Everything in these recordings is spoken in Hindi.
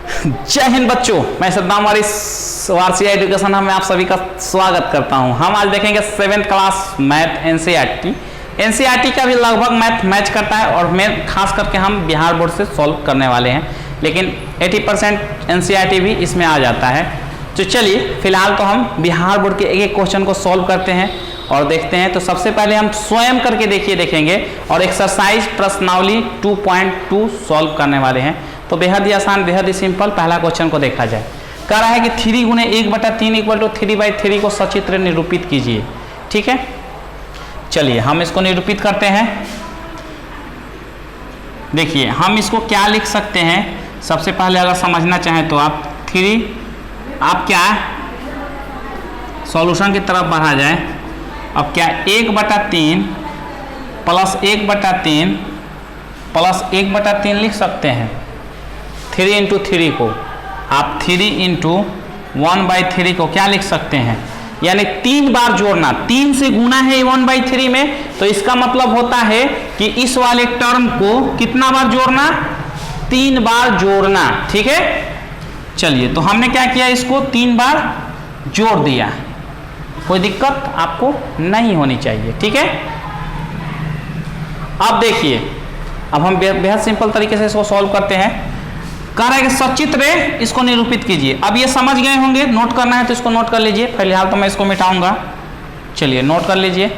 जय हिंद बच्चों, मैं सद्दाम वारसी एजुकेशन में आप सभी का स्वागत करता हूं। हम आज देखेंगे 7th क्लास मैथ एनसीईआरटी का भी लगभग मैथ मैच करता है और मैं खास करके हम बिहार बोर्ड से सॉल्व करने वाले हैं, लेकिन 80% एनसीईआरटी भी इसमें आ जाता है। तो चलिए फिलहाल तो हम बिहार बोर्ड के एक एक क्वेश्चन को सॉल्व करते हैं और देखते हैं। तो सबसे पहले हम स्वयं करके देखेंगे और एक्सरसाइज प्रश्नावली 2.2 सॉल्व करने वाले हैं। तो बेहद ही आसान, बेहद ही सिंपल। पहला क्वेश्चन को देखा जाए। कह रहा है कि 3 गुणे 1/3 = 3/3 को सचित्र निरूपित कीजिए। ठीक है, चलिए हम इसको निरूपित करते हैं। देखिए हम इसको क्या लिख सकते हैं। सबसे पहले अगर समझना चाहें तो आप 3, आप क्या सॉल्यूशन की तरफ बढ़ा जाए। अब क्या 1/3 प्लस 1/3 प्लस 1/3 लिख सकते हैं। 3 × 3 को आप 3 × 1/3 को क्या लिख सकते हैं, यानी 3 बार जोड़ना। 3 से गुना है 1/3 में, तो इसका मतलब होता है कि इस वाले टर्म को कितना बार जोड़ना, 3 बार जोड़ना। ठीक है, चलिए तो हमने क्या किया, इसको 3 बार जोड़ दिया। कोई दिक्कत आपको नहीं होनी चाहिए। ठीक है, अब देखिए, अब हम बेहद सिंपल तरीके से इसको सॉल्व करते हैं। कह रहा है कि सचित्र इसको निरूपित कीजिए। अब ये समझ गए होंगे, नोट करना है तो इसको नोट कर लीजिए। फिलहाल तो मैं इसको मिटाऊंगा। चलिए नोट कर लीजिए।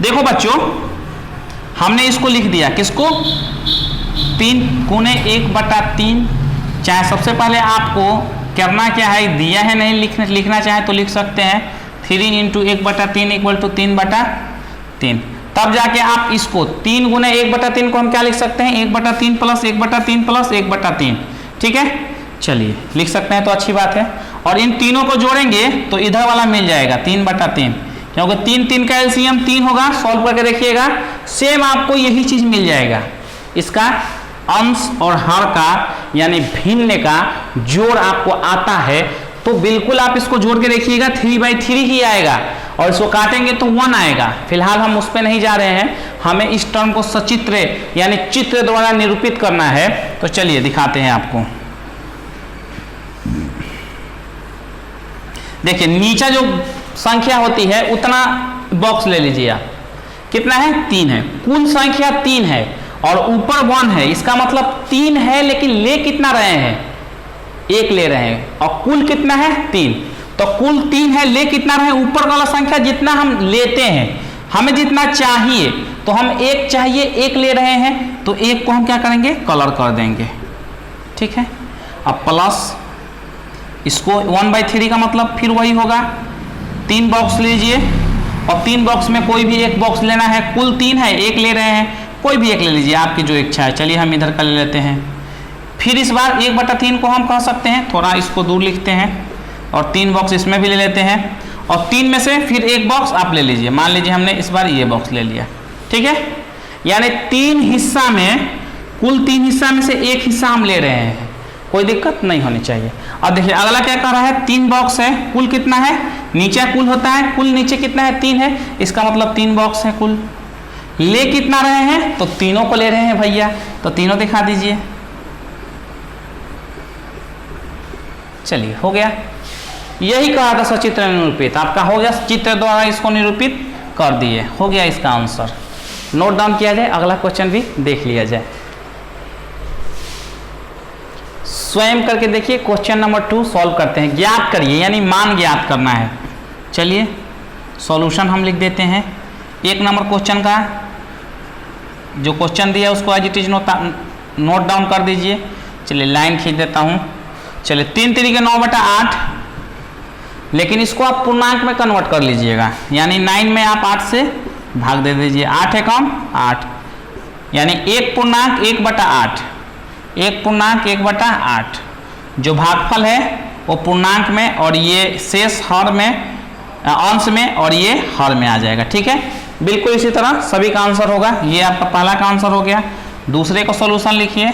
देखो बच्चों, हमने इसको लिख दिया, किसको, 3 गुणे 1/3। चाहे सबसे पहले आपको करना क्या है, दिया है नहीं लिखना चाहे तो लिख सकते हैं 3 × 1/3 = 3/3। तब जाके आप इसको 3 गुणे 1/3 को हम क्या लिख सकते हैं, 1/3 प्लस 1/3 प्लस 1/3। ठीक है, चलिए लिख सकते हैं तो अच्छी बात है। और इन तीनों को जोड़ेंगे तो इधर वाला मिल जाएगा 3/3, क्योंकि 3 का एलसीएम 3 होगा। सॉल्व करके देखिएगा, सेम आपको यही चीज मिल जाएगा। इसका अंश और हर का यानी भिन्न का जोड़ आपको आता है, तो बिल्कुल आप इसको जोड़ के देखिएगा 3/3 ही आएगा और इसको काटेंगे तो 1 आएगा। फिलहाल हम उस पर नहीं जा रहे हैं, हमें इस टर्म को सचित्र यानी चित्र द्वारा निरूपित करना है। तो चलिए दिखाते हैं आपको। देखिए नीचे जो संख्या होती है उतना बॉक्स ले लीजिए आप। कितना है, 3 है। कुल संख्या 3 है और ऊपर 1 है। इसका मतलब 3 है, लेकिन ले कितना रहे हैं, 1 ले रहे हैं। और कुल कितना है, 3। तो कुल 3 है, ले कितना रहे, ऊपर वाला संख्या जितना हम लेते हैं, हमें जितना चाहिए, तो हम 1 चाहिए, 1 ले रहे हैं, तो 1 को हम क्या करेंगे, कलर कर देंगे। ठीक है, अब प्लस इसको 1/3 का मतलब फिर वही होगा। 3 बॉक्स लीजिए और 3 बॉक्स में कोई भी एक बॉक्स लेना है। कुल 3 है, 1 ले रहे हैं, कोई भी एक ले लीजिए, आपकी जो इच्छा है। चलिए हम इधर का ले लेते हैं। फिर इस बार 1/3 को हम कह सकते हैं, थोड़ा इसको दूर लिखते हैं और 3 बॉक्स इसमें भी ले लेते हैं। और 3 में से फिर 1 बॉक्स आप ले लीजिए। मान लीजिए हमने इस बार ये बॉक्स ले लिया। ठीक है, यानी 3 हिस्सा में, कुल 3 हिस्सा में से 1 हिस्सा हम ले रहे हैं। कोई दिक्कत नहीं होनी चाहिए। अब देखिए अगला क्या कर रहा है, 3 बॉक्स है, कुल कितना है, नीचे कुल होता है, कुल नीचे कितना है, 3 है। इसका मतलब 3 बॉक्स है कुल। ले कितना रहे हैं, तो तीनों को ले रहे हैं भैया, तो तीनों दिखा दीजिए। चलिए हो गया, यही कहा था सचित्र निरूपित। आपका हो गया, चित्र द्वारा इसको निरूपित कर दिए, हो गया इसका आंसर। नोट डाउन किया जाए, अगला क्वेश्चन भी देख लिया जाए। स्वयं करके देखिए, क्वेश्चन नंबर 2 सॉल्व करते हैं। ज्ञात करिए, यानी मान ज्ञात करना है। चलिए सॉल्यूशन हम लिख देते हैं। 1 नंबर क्वेश्चन का जो क्वेश्चन दिया उसको as it is note down कर दीजिए। चलिए लाइन खींच देता हूँ। चलिए 3 × 3 = 9/8, लेकिन इसको आप पूर्णांक में कन्वर्ट कर लीजिएगा, यानी 9 में आप 8 से भाग दे दीजिए। 8 है कम 8, यानी 1 पूर्णांक 1/8, 1 पूर्णांक 1/8। जो भागफल है वो पूर्णांक में और ये शेष हर में, अंश में, और ये हर में आ जाएगा। ठीक है, बिल्कुल इसी तरह सभी का आंसर होगा। ये आपका पहला का आंसर हो गया। दूसरे को सॉल्यूशन लिखिए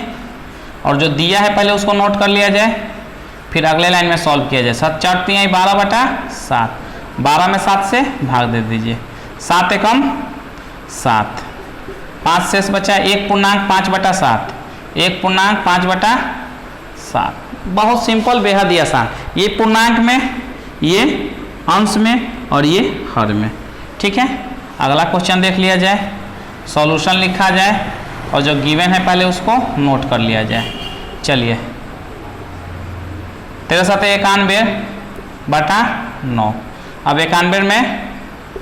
और जो दिया है पहले उसको नोट कर लिया जाए, फिर अगले लाइन में सॉल्व किया जाए। 7 × 4 = 12/7, 12 में 7 से भाग दे दीजिए। 7 एकम 7, 5 शेष बचा 1 पूर्णांक 5/7, 1 पूर्णांक 5/7। 7। बहुत सिंपल, बेहद ही आसान। ये पूर्णांक में, ये अंश में और ये हर में। ठीक है, अगला क्वेश्चन देख लिया जाए, सॉल्यूशन लिखा जाए और जो गिवन है पहले उसको नोट कर लिया जाए। चलिए 13 7 91/9। अब 91 में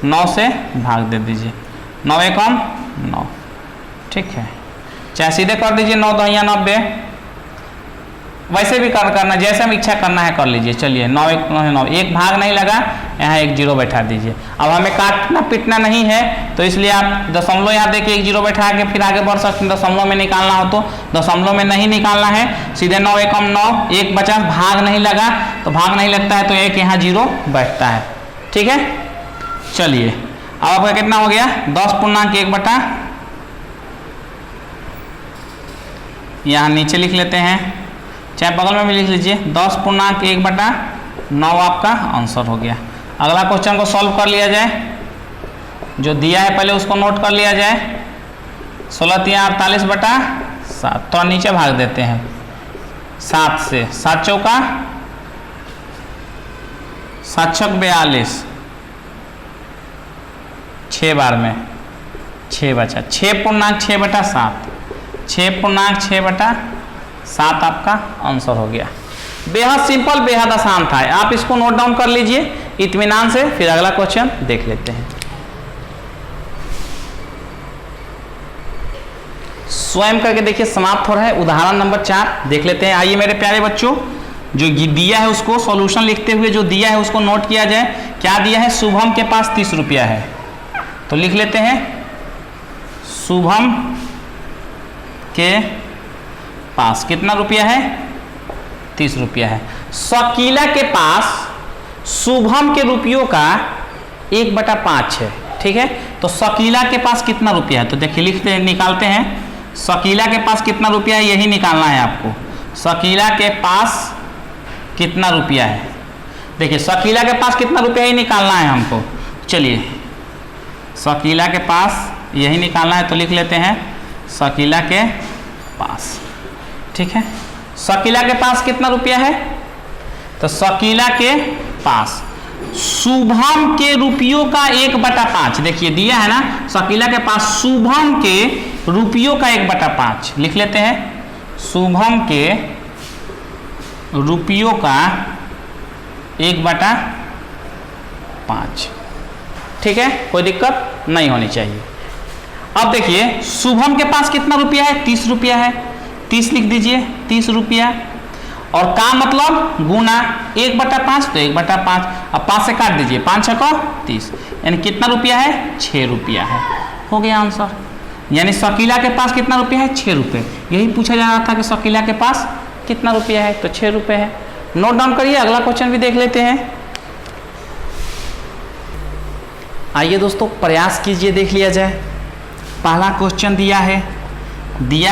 9 से भाग दे दीजिए, 9 एकम 9। ठीक है, चाहे सीधे कर दीजिए 9 2 90, वैसे भी करना, जैसे हम इच्छा करना है कर लीजिए। चलिए 9 1 9, एक भाग नहीं लगा, यहाँ एक जीरो बैठा दीजिए। अब हमें काटना पीटना नहीं है तो इसलिए आप दशमलव यहाँ देखिए, एक जीरो बैठा के फिर आगे बढ़ सकते हैं। दशमलव में निकालना हो तो दशमलव में नहीं निकालना है, सीधे 9 एकम 9, एक बचा, भाग नहीं लगा तो भाग नहीं लगता है तो एक यहाँ जीरो बैठता है। ठीक है, चलिए अब आपका कितना हो गया, 10.1/, यहाँ नीचे लिख लेते हैं, चाहे बगल में भी लिख लीजिए, 10.1/9 आपका आंसर हो गया। अगला क्वेश्चन को सॉल्व कर लिया जाए, जो दिया है पहले उसको नोट कर लिया जाए। 16 3 48/7, तो नीचे भाग देते हैं 7 से, 7 चौका 7 छक 42, 6 बार में 6 बचा, 6.6/7, 6.6/7 आपका आंसर हो गया। बेहद सिंपल, बेहद आसान था। आप इसको नोट डाउन कर लीजिए इत्मीनान से, फिर अगला क्वेश्चन देख लेते हैं। स्वयं करके देखिए, समाप्त हो रहा है। उदाहरण नंबर 4 देख लेते हैं। आइए मेरे प्यारे बच्चों, जो दिया है उसको सॉल्यूशन लिखते हुए जो दिया है उसको नोट किया जाए। क्या दिया है, शुभम के पास 30 रुपया है, तो लिख लेते हैं शुभम के पास कितना रुपया है, 30 रुपया है। शकीला के पास शुभम के रुपयों का 1/5 है। ठीक है, तो शकीला के पास कितना रुपया है, तो देखिए लिखते हैं, निकालते हैं। शकीला के पास कितना रुपया है यही निकालना है आपको। शकीला के पास कितना रुपया है, देखिए शकीला के पास कितना रुपया ही निकालना है हमको। चलिए शकीला के पास यही निकालना है, तो लिख लेते हैं शकीला के पास। ठीक है, शकीला के पास कितना रुपया है, तो शकीला के पास शुभम के रुपयों का 1/5, देखिए दिया है ना, शकीला के पास शुभम के रुपयों का 1/5 लिख लेते हैं। शुभम के रुपयों का 1/5। ठीक है, कोई दिक्कत नहीं होनी चाहिए। अब देखिए शुभम के पास कितना रुपया है, 30 रुपया है, 30 लिख दीजिए, 30 रुपया, और का मतलब गुना 1/5, तो 1/5। अब 5 से काट दीजिए, 5 6 30, यानी कितना रुपया है, 6 रुपया है। हो गया आंसर। यानी शकीला के पास कितना रुपया है, 6 रुपये। यही पूछा जा रहा था कि शकीला के पास कितना रुपया है, तो 6 रुपये है। नोट डाउन करिए, अगला क्वेश्चन भी देख लेते हैं। आइए दोस्तों प्रयास कीजिए, देख लिया जाए। पहला क्वेश्चन दिया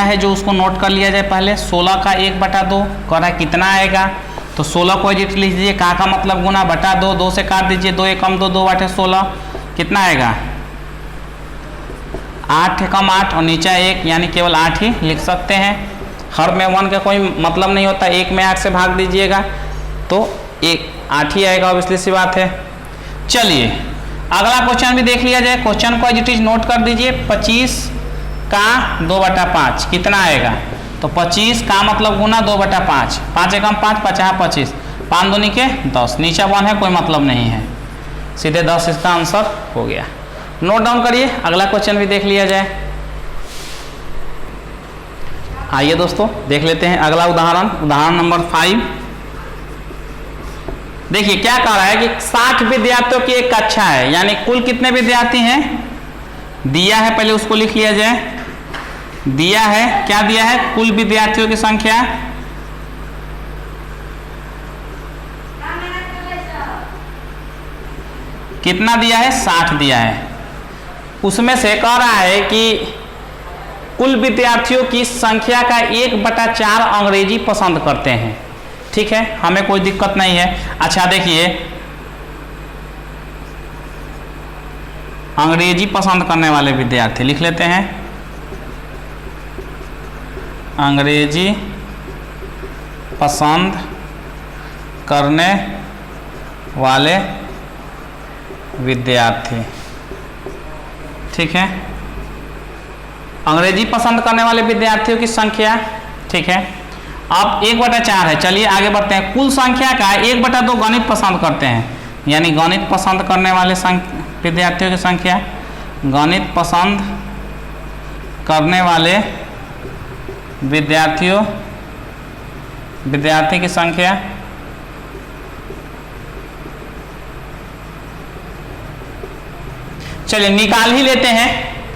है जो उसको नोट कर लिया जाए पहले। 16 का 1/2 कह रहा है कितना आएगा, तो 16 को लिख लीजिए, का मतलब गुना बटा 2, 2 से काट दीजिए, 2 एकम 2, 2 बटे 16, कितना आएगा 8 एकम 8 और नीचा 1, यानी केवल 8 ही लिख सकते हैं। हर में 1 का कोई मतलब नहीं होता, 1 में 8 से भाग दीजिएगा तो 8 ही आएगा, ऑब्वियसली सी बात है। चलिए अगला क्वेश्चन भी देख लिया जाए। क्वेश्चन को एज इट इज नोट कर दीजिए। 25 का 2/5 कितना आएगा, तो 25 का मतलब गुना 2/5, 5 एकम 5, 50 25, 5 दूनी के 10, नीचा 1 है, कोई मतलब नहीं है, सीधे 10 इसका आंसर हो गया। नोट डाउन करिए, अगला क्वेश्चन भी देख लिया जाए। आइए दोस्तों देख लेते हैं अगला उदाहरण नंबर 5। देखिए क्या कह रहा है कि 60 विद्यार्थियों की एक कक्षा है, यानी कुल कितने विद्यार्थी हैं, दिया है, पहले उसको लिख लिया जाए। दिया है, क्या दिया है, कुल विद्यार्थियों की संख्या कितना दिया है, 60 दिया है। उसमें से कह रहा है कि कुल विद्यार्थियों की संख्या का 1/4 अंग्रेजी पसंद करते हैं। ठीक है, हमें कोई दिक्कत नहीं है। अच्छा देखिए, अंग्रेजी पसंद करने वाले विद्यार्थी लिख लेते हैं, अंग्रेजी पसंद करने वाले विद्यार्थी, ठीक है, अंग्रेजी पसंद करने वाले विद्यार्थियों की संख्या, ठीक है। अब 1/4 है, चलिए आगे बढ़ते हैं। कुल संख्या का 1/2 गणित पसंद करते हैं, यानी गणित पसंद करने वाले विद्यार्थियों की संख्या, गणित पसंद करने वाले विद्यार्थी की संख्या, चलिए निकाल ही लेते हैं,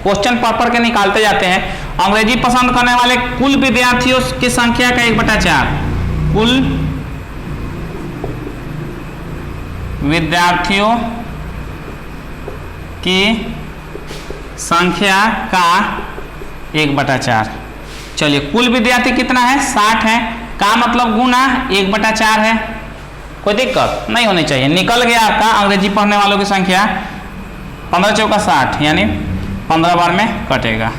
क्वेश्चन पढ़ के निकालते जाते हैं। अंग्रेजी पसंद करने वाले कुल विद्यार्थियों की संख्या का 1/4, कुल विद्यार्थियों की संख्या का 1/4। चलिए कुल विद्यार्थी कितना है? 60 है, का मतलब गुना 1/4 है, कोई दिक्कत नहीं होनी चाहिए। निकल गया आपका अंग्रेजी पढ़ने वालों की संख्या, 15 चौका 60, यानी 15 बार में कटेगा,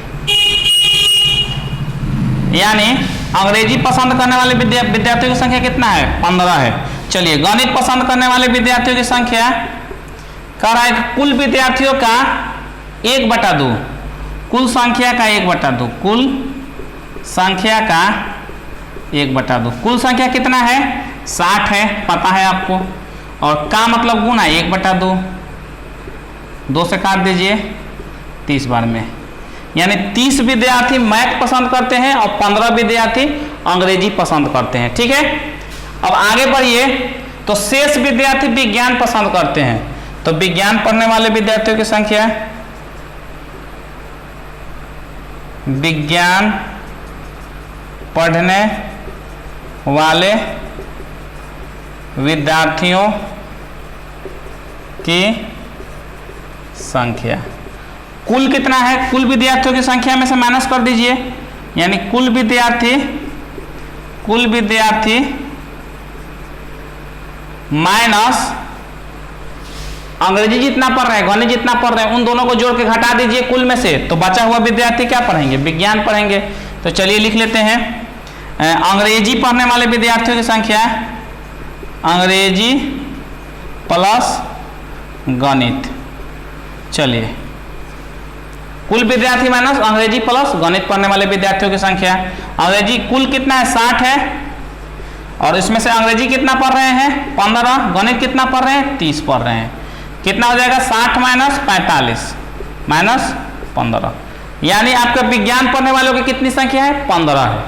यानी अंग्रेजी पसंद करने वाले विद्यार्थियों की संख्या कितना है? 15 है। चलिए गणित पसंद करने वाले विद्यार्थियों की संख्या कह रहा है कि कुल विद्यार्थियों का 1/2, कुल संख्या का 1/2, कुल संख्या का 1/2, कुल संख्या कितना है? 60 है, पता है आपको, और का मतलब गुना 1/2, 2 से काट दीजिए 30 बार में, यानी 30 विद्यार्थी मैथ पसंद करते हैं और 15 विद्यार्थी अंग्रेजी पसंद करते हैं, ठीक है। अब आगे बढ़िए, तो शेष विद्यार्थी विज्ञान पसंद करते हैं, तो विज्ञान पढ़ने वाले विद्यार्थियों की संख्या, विज्ञान पढ़ने वाले विद्यार्थियों की संख्या, कुल कितना है? कुल विद्यार्थियों की संख्या में से माइनस कर दीजिए, यानी कुल विद्यार्थी माइनस अंग्रेजी जितना पढ़ रहे हैं, गणित जितना पढ़ रहे हैं, उन दोनों को जोड़ के घटा दीजिए कुल में से, तो बचा हुआ विद्यार्थी क्या पढ़ेंगे? विज्ञान पढ़ेंगे। तो चलिए लिख लेते हैं, अंग्रेजी पढ़ने वाले विद्यार्थियों की संख्या, अंग्रेजी प्लस गणित। चलिए कुल विद्यार्थी माइनस अंग्रेजी प्लस गणित पढ़ने वाले विद्यार्थियों की संख्या, अंग्रेजी कुल कितना है? 60 है, और इसमें से अंग्रेजी कितना पढ़ रहे हैं? 15, गणित कितना पढ़ रहे हैं? 30 पढ़ रहे हैं, कितना हो जाएगा? 60 माइनस 45 माइनस 15, यानी आपका विज्ञान पढ़ने वालों की कितनी संख्या है? 15 है।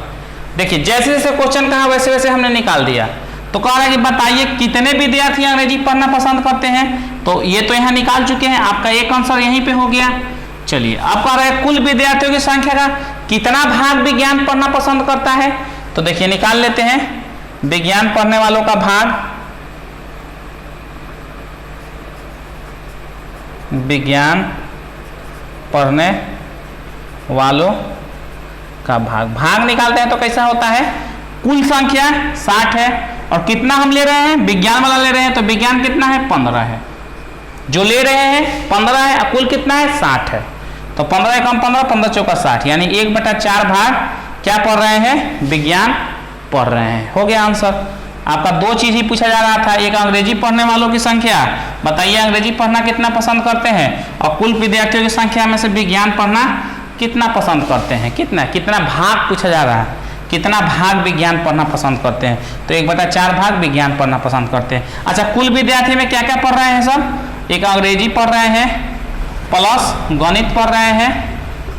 देखिए जैसे जैसे क्वेश्चन कहा वैसे वैसे हमने निकाल दिया। तो कह रहा है कि बताइए कितने विद्यार्थी अंग्रेजी पढ़ना पसंद करते हैं, तो ये तो यहाँ निकाल चुके हैं, आपका एक आंसर यहीं पे हो गया। चलिए अब कह रहे हैं कुल विद्यार्थियों की संख्या का कितना भाग विज्ञान पढ़ना पसंद करता है, तो देखिए निकाल लेते हैं, विज्ञान पढ़ने वालों का भाग, विज्ञान पढ़ने वालों का भाग निकालते हैं तो कैसा होता है? कुल संख्या 60 है, और कितना हम ले रहे हैं? विज्ञान वाला ले रहे हैं, तो विज्ञान कितना है? 15 है, जो ले रहे हैं 15 है, कुल कितना है? 60 है, तो 15 एकम 15, 15 चौका 60, यानी 1/4 भाग क्या पढ़ रहे हैं? विज्ञान पढ़ रहे हैं। हो गया आंसर। आपका 2 चीज ही पूछा जा रहा था, एक अंग्रेजी पढ़ने वालों की संख्या, बताइए अंग्रेजी पढ़ना कितना पसंद करते हैं, और कुल विद्यार्थियों की संख्या में से विज्ञान पढ़ना कितना पसंद करते हैं, कितना भाग पूछा जा रहा है, कितना भाग विज्ञान पढ़ना पसंद करते हैं, तो 1/4 भाग विज्ञान पढ़ना पसंद करते हैं। अच्छा कुल विद्यार्थी में क्या क्या पढ़ रहे हैं सब? एक अंग्रेजी पढ़ रहे हैं, प्लस गणित पढ़ रहे हैं,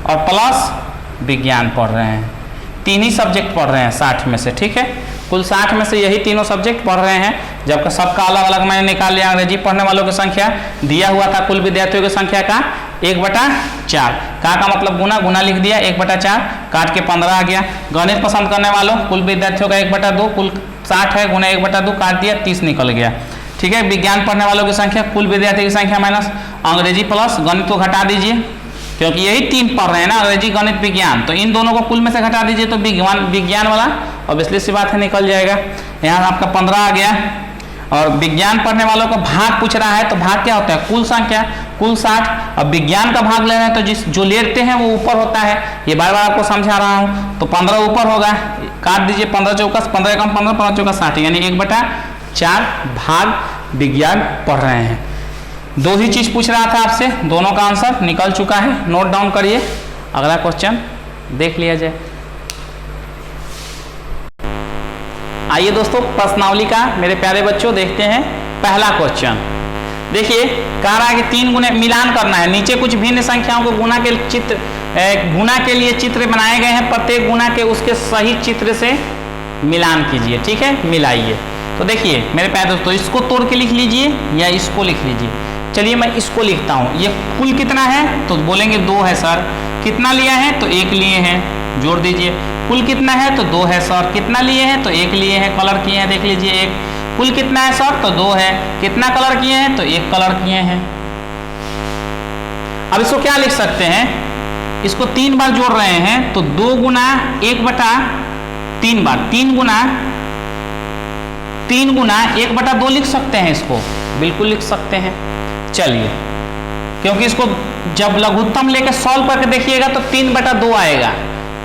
और प्लस विज्ञान पढ़ रहे हैं, 3 ही सब्जेक्ट पढ़ रहे हैं 60 में से, ठीक है। कुल 60 में से यही तीनों सब्जेक्ट पढ़ रहे हैं, जबकि सबका अलग अलग मैंने निकाल लिया। अंग्रेजी पढ़ने वालों की संख्या दिया हुआ था कुल विद्यार्थियों की संख्या का 1/4, का मतलब गुना लिख दिया, 1/4 काट के 15 आ गया। गणित पसंद करने वालों कुल विद्यार्थियों का 1/2, कुल 60 है, गुना 1/2 काट दिया, 30 निकल गया, ठीक है। विज्ञान पढ़ने वालों की संख्या कुल विद्यार्थी की संख्या माइनस अंग्रेजी प्लस गणित को घटा दीजिए, क्योंकि यही 3 पढ़ रहे हैं ना, अंग्रेजी गणित विज्ञान, तो इन दोनों को कुल में से घटा दीजिए, तो विज्ञान वाला ऑब्वियसली सी बात है निकल जाएगा। यहाँ आपका 15 आ गया, और विज्ञान पढ़ने वालों का भाग पूछ रहा है, तो भाग क्या होता है? कुल संख्या, कुल 60। अब विज्ञान का भाग लेना है तो जो लेते हैं वो ऊपर होता है, ये बार बार आपको समझा रहा हूँ। तो 15 ऊपर होगा, काट दीजिए 15 चौका 15 कम 15 15 चौका 60, यानी 1/4 भाग विज्ञान पढ़ रहे हैं। दो ही चीज पूछ रहा था आपसे, दोनों का आंसर निकल चुका है, नोट डाउन करिए। अगला क्वेश्चन देख लिया जाए। आइए दोस्तों प्रश्नावली का मेरे प्यारे बच्चों देखते हैं पहला क्वेश्चन। देखिए कह रहा है कि 3 गुणे मिलान करना है। नीचे कुछ भिन्न संख्याओं को गुणा के लिए चित्र बनाए गए हैं, प्रत्येक गुणा के उसके सही चित्र से मिलान कीजिए। ठीक है, मिलाइए। तो देखिए मेरे प्यारे दोस्तों, इसको तोड़ के लिख लीजिए या इसको लिख लीजिए। चलिए मैं इसको लिखता हूँ। ये कुल कितना है तो बोलेंगे 2 है सर। कितना लिया है तो 1 लिए हैं, जोड़ दीजिए। कुल कितना है तो 2 है सर। कितना लिए हैं तो 1 लिए हैं, कलर किए हैं, देख लीजिए 1। कुल कितना है सर तो 2 है। कितना कलर किए हैं तो 1 कलर किए हैं। अब इसको क्या लिख सकते हैं, इसको 3 बार जोड़ रहे हैं तो 2 गुना 1/3 बार, 3 गुना 1/2 लिख सकते हैं। इसको बिल्कुल लिख सकते हैं। चलिए, क्योंकि इसको जब लघुत्तम लेकर सॉल्व करके देखिएगा तो 3/2 आएगा,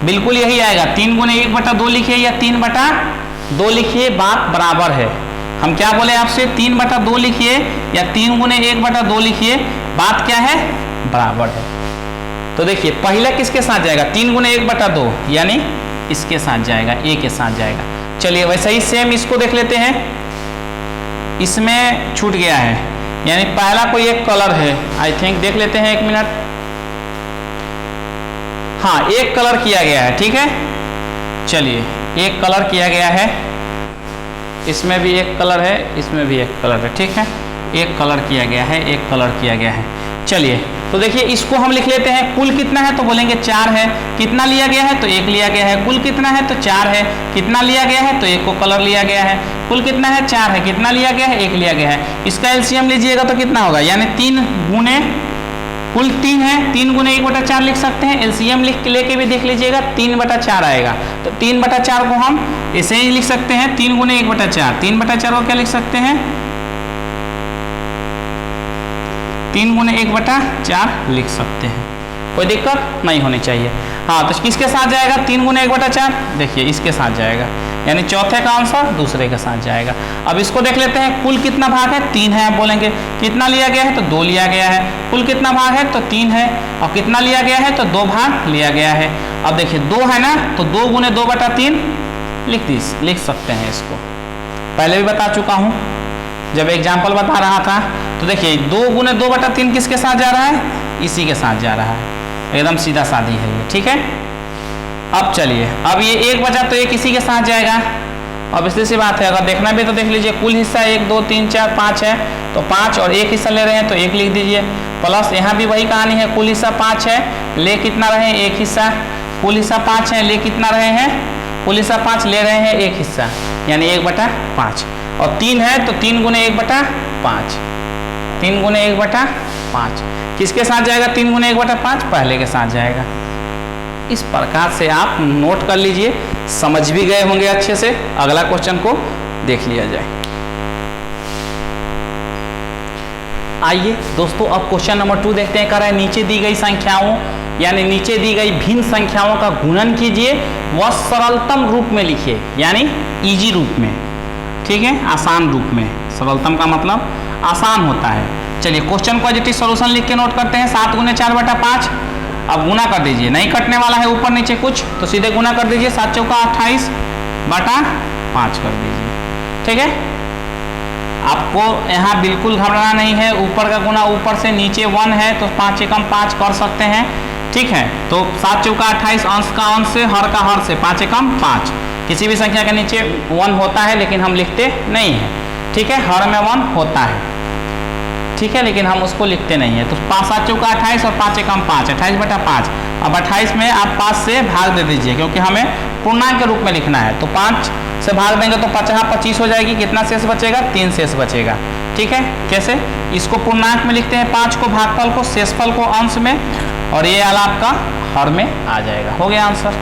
बिल्कुल यही आएगा। 3 गुने 1/2 लिखिए या 3/2 लिखिए, बात बराबर है। हम क्या बोले आपसे, 3/2 लिखिए या 3 गुने 1/2 लिखिए, बात क्या है, बराबर है। तो देखिए पहला किसके साथ जाएगा, 3 गुने 1/2 यानी इसके साथ जाएगा, ए के साथ जाएगा। चलिए वैसे ही सेम इसको देख लेते हैं। इसमें छूट गया है, यानी पहला कोई एक कलर है, आई थिंक देख लेते हैं 1 मिनट। हाँ, 1 कलर किया गया है। ठीक है, चलिए 1 कलर किया गया है। इसमें भी 1 कलर है, इसमें भी 1 कलर है। ठीक है, 1 कलर किया गया है, 1 कलर किया गया है। चलिए तो देखिए इसको हम लिख लेते हैं। कुल कितना है तो बोलेंगे 4 है। कितना लिया गया है तो 1 लिया गया है। कुल कितना है तो 4 है। कितना लिया गया है तो 1 को कलर लिया गया है। कुल कितना है 4 है। कितना लिया गया है 1 लिया गया है। इसका एलसीएम लीजिएगा तो कितना होगा, यानी 3 गुने, कुल 3 है, 3 गुने 1/4 लिख सकते हैं। एलसीएम लेके भी देख लीजिएगा 3/4 आएगा। तो 3/4 को हम ऐसे ही लिख सकते हैं, 3 गुने 1/4। 3/4 को क्या लिख सकते हैं, 3 गुने 1/4 लिख सकते हैं। कोई दिक्कत नहीं होनी चाहिए। हाँ, तो किसके साथ जाएगा 3 गुने 1/4, देखिए इसके साथ जाएगा, यानी चौथे का आंसर दूसरे के साथ जाएगा। अब इसको देख लेते हैं। कुल कितना भाग है, 3 है। आप बोलेंगे कितना लिया गया है तो 2 लिया गया है। कुल कितना भाग है तो 3 है, और कितना लिया गया है तो 2 भाग लिया गया है। अब देखिए 2 है ना, तो 2 गुने 2/3 लिख सकते हैं। इसको पहले भी बता चुका हूँ जब एग्जाम्पल बता रहा था। तो देखिए 2 गुने 2/3 किसके साथ जा रहा है, इसी के साथ जा रहा है, एकदम सीधा सादी है ये। ठीक है, अब चलिए, अब ये 1 बचा तो 1 इसी के साथ जाएगा। अब इसलिए सी बात है, अगर देखना भी तो देख लीजिए। कुल हिस्सा 1 2 3 4 5 है, तो 5 और 1 हिस्सा ले रहे हैं तो 1 लिख दीजिए। प्लस यहाँ भी वही कहानी है, कुल हिस्सा 5 है, ले कितना रहे हैं 1 हिस्सा। कुल हिस्सा 5 है, ले कितना रहे हैं, कुल हिस्सा 5 ले रहे हैं 1 हिस्सा, यानी 1/5। और 3 है तो 3 गुने 1/5, 3 गुने 1/5 किसके साथ जाएगा, 3 गुने 1/5 पहले के साथ जाएगा। इस प्रकार से आप नोट कर लीजिए, समझ भी गए होंगे अच्छे से। अगला क्वेश्चन को देख लिया जाए। आइए दोस्तों अब क्वेश्चन नंबर 2 देखते हैं। कह रहा है नीचे दी गई संख्याओं, यानी नीचे दी गई भिन्न संख्याओं का गुणन कीजिए, वह सरलतम रूप में लिखिए, यानी इजी रूप में। ठीक है, आसान रूप में। सरलतम का मतलब आसान होता है। चलिए क्वेश्चन को एडिटिव सॉल्यूशन लिख के नोट करते हैं। 7 गुने 4/5। अब गुना कर दीजिए, नहीं कटने वाला है ऊपर नीचे कुछ, तो सीधे गुना कर दीजिए। 7 चौका 28/5 कर दीजिए। ठीक है, आपको यहाँ बिल्कुल घबराना नहीं है। ऊपर का गुना ऊपर से, नीचे 1 है तो 5 एकम 5 कर सकते हैं। ठीक है, तो 7 चौका 28, अंश का अंश से, हर का हर से, 5 एकम 5। किसी भी संख्या के नीचे 1 होता है लेकिन हम लिखते नहीं हैं। ठीक है, हर में 1 होता है। ठीक है, लेकिन हम उसको लिखते नहीं है। तो 7 चौका 28 और 5 एकम 5, 28/5। अब 28 में आप 5 से भाग दे दीजिए, क्योंकि हमें पूर्णांक के रूप में लिखना है। तो 5 से भाग देंगे तो 25 हो जाएगी। कितना शेष बचेगा, 3 शेष बचेगा। ठीक है, कैसे, इसको पूर्णांक में लिखते हैं, 5 को भागफल को, शेषफल को अंश में, और ये वाला आपका हर में आ जाएगा। हो गया आंसर।